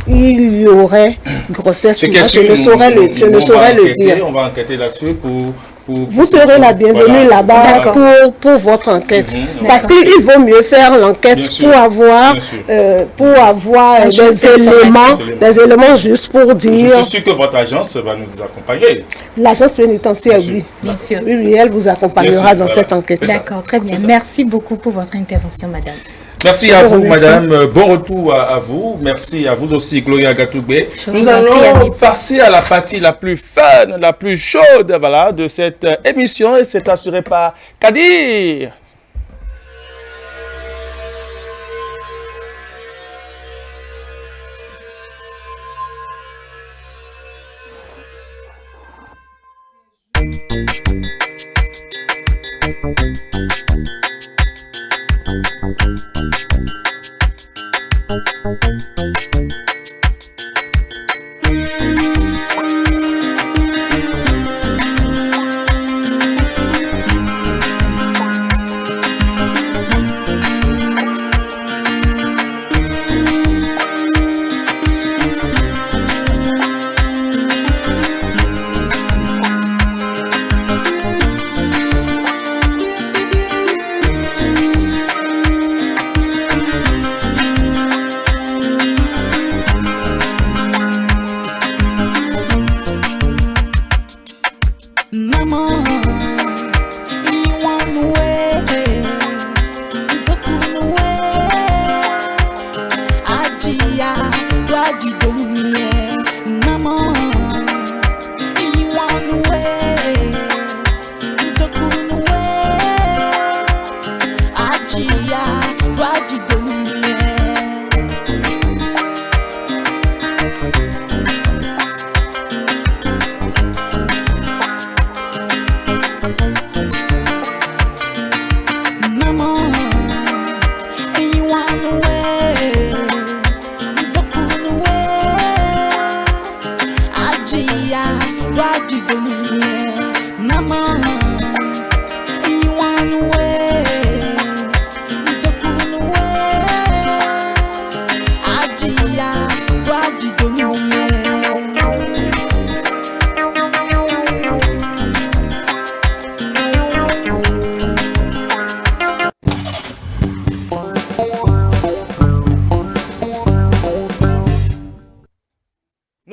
il y aurait grossesse? Je ne saurais le dire. On va enquêter là-dessus pour vous serez la bienvenue là-bas pour votre enquête. Parce qu'il vaut mieux faire l'enquête pour avoir des éléments juste pour dire... Je suis sûr que votre agence va nous accompagner. L'agence pénitentiaire, oui. Bien sûr. Oui, elle vous accompagnera dans cette enquête. D'accord, très bien. Merci beaucoup pour votre intervention, madame. Merci à vous, madame. Bon retour à vous. Merci à vous aussi, Gloria Gatoubé. Nous allons passer à la partie la plus fun, la plus chaude de cette émission et c'est assuré par Kadir.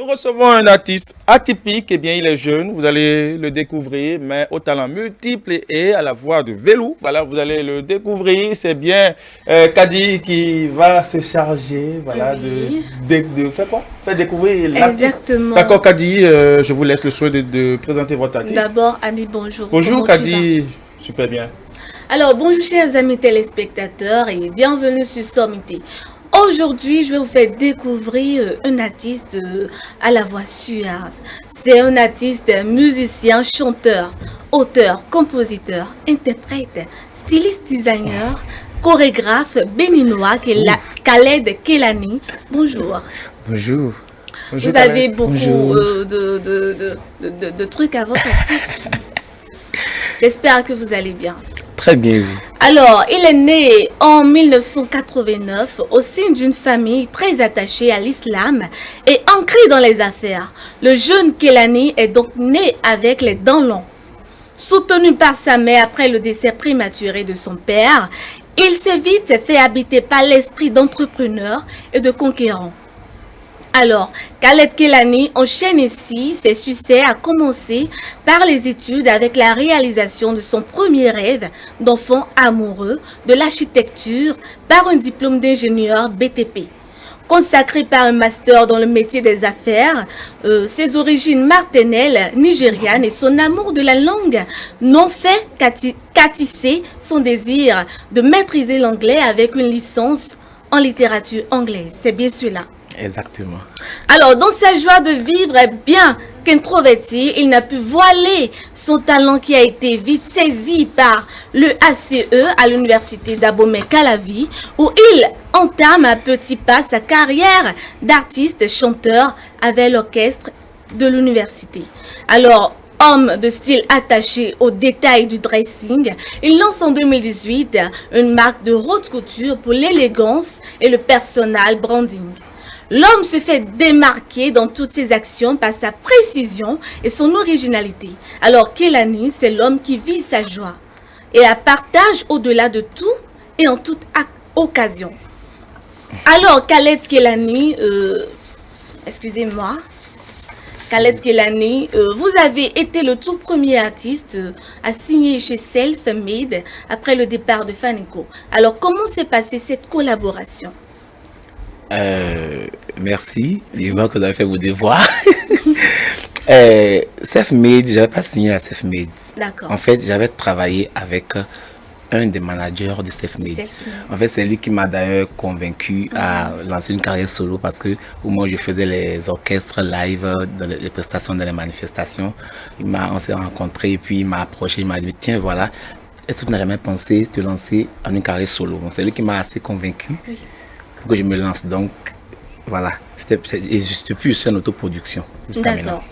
Recevons un artiste atypique, eh bien il est jeune, vous allez le découvrir, mais au talent multiple et à la voix de Velou, voilà, vous allez le découvrir, c'est bien Kadi qui va se charger, voilà, de faire quoi? Faire découvrir l'artiste. Exactement. D'accord Kadi, je vous laisse le soin de présenter votre artiste. D'abord, Ami, bonjour. Bonjour Kadi, super bien. Alors, bonjour chers amis téléspectateurs et bienvenue sur Sommité. Aujourd'hui, je vais vous faire découvrir un artiste à la voix suave. C'est un artiste, musicien, chanteur, auteur, compositeur, interprète, styliste designer, chorégraphe béninois qui est Khaled Kelani. Bonjour. Bonjour. Vous avez beaucoup de trucs à votre actif. J'espère que vous allez bien. Très bien. Alors, il est né en 1989 au sein d'une famille très attachée à l'islam et ancrée dans les affaires. Le jeune Kelani est donc né avec les dents longues. Soutenu par sa mère après le décès prématuré de son père, il s'est vite fait habiter par l'esprit d'entrepreneur et de conquérant. Alors, Khaled Kelani enchaîne ici ses succès à commencer par les études avec la réalisation de son premier rêve d'enfant amoureux de l'architecture par un diplôme d'ingénieur BTP. consacré par un master dans le métier des affaires, ses origines martiniquaises, nigérianes et son amour de la langue n'ont fait qu'attisser son désir de maîtriser l'anglais avec une licence en littérature anglaise. C'est bien cela. Exactement. Alors, dans sa joie de vivre, bien qu'introverti, il n'a pu voiler son talent qui a été vite saisi par le ACE à l'université d'Abomey-Calavi, où il entame à petits pas sa carrière d'artiste chanteur avec l'orchestre de l'université. Alors, homme de style attaché aux détails du dressing, il lance en 2018 une marque de haute couture pour l'élégance et le personal branding. L'homme se fait démarquer dans toutes ses actions par sa précision et son originalité. Alors Kehlani, c'est l'homme qui vit sa joie et la partage au-delà de tout et en toute occasion. Alors Khaled Kehlani, Khaled Kehlani, vous avez été le tout premier artiste à signer chez Self-Made après le départ de Fanico. Alors comment s'est passée cette collaboration? Merci, vivement que vous avez fait vos devoirs. Self-Made, j'avais pas signé à Self-Made. D'accord. En fait, j'avais travaillé avec un des managers de Self-Made. En fait, c'est lui qui m'a d'ailleurs convaincu à lancer une carrière solo parce que au moment où je faisais les orchestres live, dans les prestations, dans les manifestations, on s'est rencontrés et puis il m'a approché, il m'a dit tiens voilà, est-ce que tu n'as jamais pensé te lancer en une carrière solo? Donc, c'est lui qui m'a assez convaincu. Pour que je me lance, donc voilà, et depuis je suis en autoproduction jusqu'à maintenant.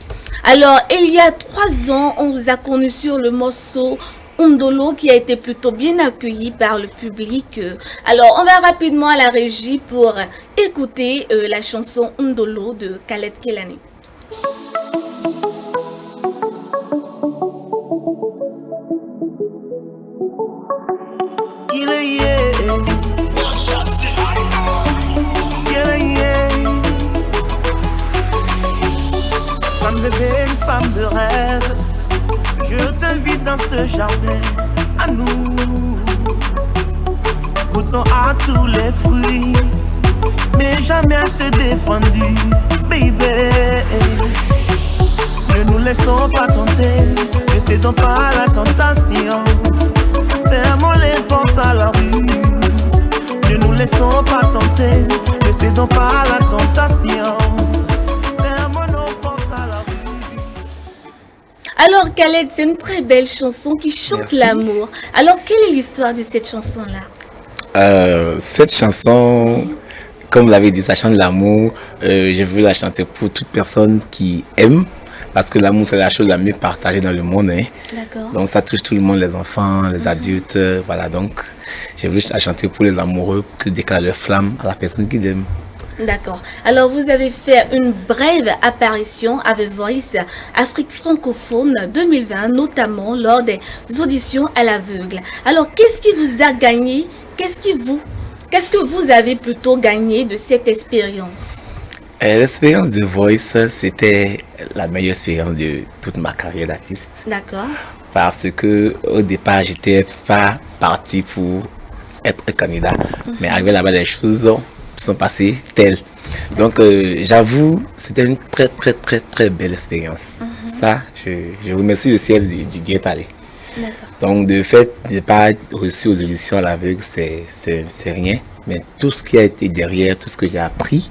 Alors il y a 3 ans, on vous a connu sur le morceau Ndolo qui a été plutôt bien accueilli par le public. Alors on va rapidement à la régie pour écouter la chanson Ndolo de Khaled Kehlani. Femme de belle, femme de rêve, je t'invite dans ce jardin à nous. Goûtons à tous les fruits, mais jamais assez défendus, baby. Ne nous laissons pas tenter, ne cédons pas à la tentation. Fermons les portes à la rue. Ne nous laissons pas tenter, ne cédons pas à la tentation. Alors Khaled, c'est une très belle chanson qui chante l'amour. Alors quelle est l'histoire de cette chanson-là? Cette chanson, comme vous l'avez dit, ça chante l'amour. Je veux la chanter pour toute personne qui aime. Parce que l'amour, c'est la chose la mieux partagée dans le monde. Hein. D'accord. Donc ça touche tout le monde, les enfants, les adultes. Voilà, donc j'ai voulu la chanter pour les amoureux, pour qu'ils déclarent leur flamme à la personne qu'ils aiment. D'accord. Alors, vous avez fait une brève apparition avec Voice Afrique francophone 2020, notamment lors des auditions à l'aveugle. Alors, qu'est-ce qui vous a gagné? Qu'est-ce que vous avez plutôt gagné de cette expérience? L'expérience de Voice, c'était la meilleure expérience de toute ma carrière d'artiste. D'accord. Parce que au départ, j'étais pas parti pour être candidat, mais arrivé là-bas, les choses sont passées telles. Donc, j'avoue, c'était une très très très très belle expérience. Ça, je remercie le ciel du est allé. Donc, de fait, de ne pas être reçu aux auditions à l'aveugle, c'est rien. Mais tout ce qui a été derrière, tout ce que j'ai appris,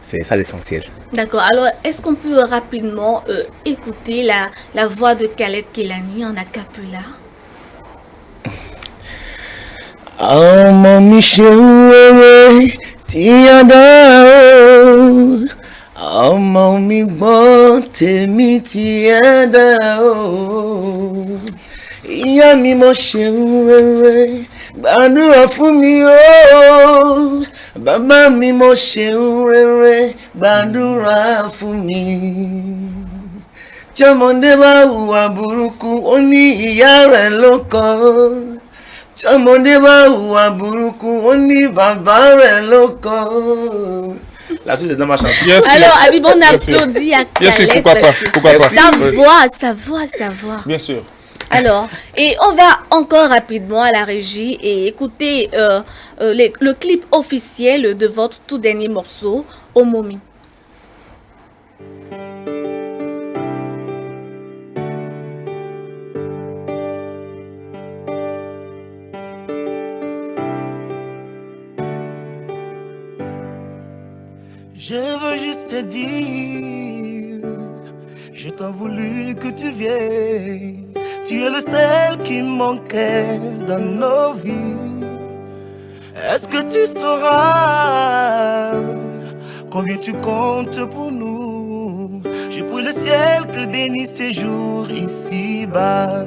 c'est ça l'essentiel. D'accord. Alors, est-ce qu'on peut rapidement écouter la voix de Khaled Kehlani en a cappella? Oh mon chéri, tiada. Oh mon mi bon temi tiada. Iya mi mo chéri, gbàdúrà fún mi o. Bàbá mi mo chéri, gbàdúrà fún mi. Tí ọmọdé bá hùwà burúkú, ó ní ìyá rẹ̀ ló kọ́. La suite est dans ma chanson. Alors, Habib, on applaudit à Khaled. Pourquoi pas? Sa voix. Bien sûr. Alors, et on va encore rapidement à la régie et écouter le clip officiel de votre tout dernier morceau, Omomi. Je veux juste te dire, je t'ai voulu que tu viennes. Tu es le seul qui manquait dans nos vies. Est-ce que tu sauras combien tu comptes pour nous? Je prie le ciel qu'il bénisse tes jours ici-bas.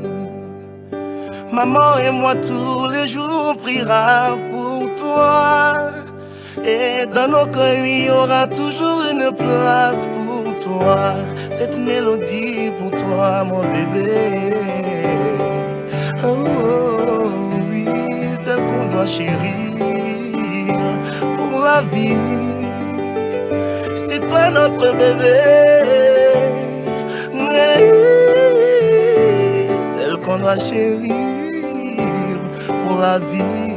Maman et moi tous les jours on priera pour toi. Et dans nos cœurs, il y aura toujours une place pour toi. Cette mélodie pour toi, mon bébé. Oh, oh, oui, celle qu'on doit chérir pour la vie. C'est toi notre bébé. Oui, celle qu'on doit chérir pour la vie.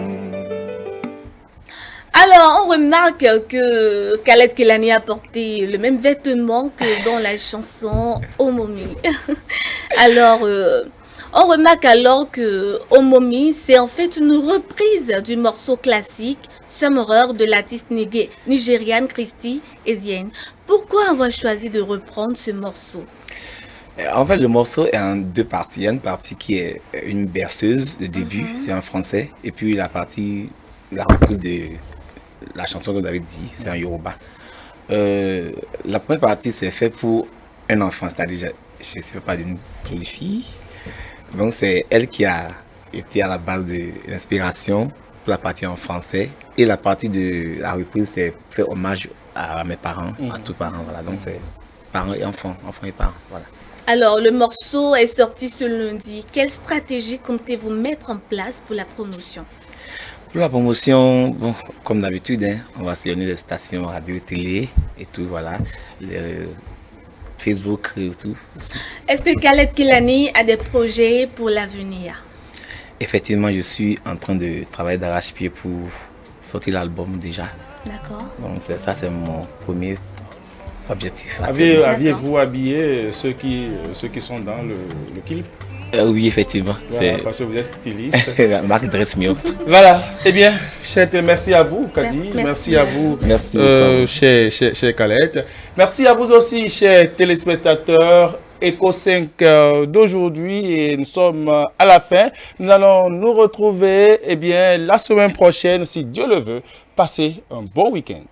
Alors, on remarque que Khaled Kelani a porté le même vêtement que dans la chanson Omomi. Alors, on remarque alors que Omomi, c'est en fait une reprise du morceau classique Summerer de l'artiste nigériane Christy Eziene. Pourquoi avoir choisi de reprendre ce morceau? En fait, le morceau est en deux parties. Il y a une partie qui est une berceuse, le début, c'est en français, et puis la reprise de la chanson que vous avez dit, c'est en Yoruba. La première partie, c'est fait pour un enfant, c'est-à-dire, je ne sais pas, d'une jolie fille. Donc, c'est elle qui a été à la base de l'inspiration pour la partie en français. Et la partie de la reprise, c'est fait hommage à mes parents, à tous parents. Voilà. Donc, c'est parents et enfants, enfants et parents. Voilà. Alors, le morceau est sorti ce lundi. Quelle stratégie comptez-vous mettre en place pour la promotion? Pour la promotion, bon, comme d'habitude, hein, on va sillonner les stations radio et télé et tout, voilà, Facebook et tout. Est-ce que Khaled Kelani a des projets pour l'avenir? Effectivement, je suis en train de travailler d'arrache-pied pour sortir l'album déjà. D'accord. Donc ça, c'est mon premier objectif. Aviez-vous habillé ceux qui sont dans le clip? Oui, effectivement. Voilà, parce que vous êtes styliste. Marc Dressmio. Voilà. Eh bien, merci à vous, Kadi. Merci à vous, cher Khaled. Merci à vous aussi, chers téléspectateurs. Eco 5 d'aujourd'hui, et nous sommes à la fin. Nous allons nous retrouver la semaine prochaine, si Dieu le veut. Passez un bon week-end.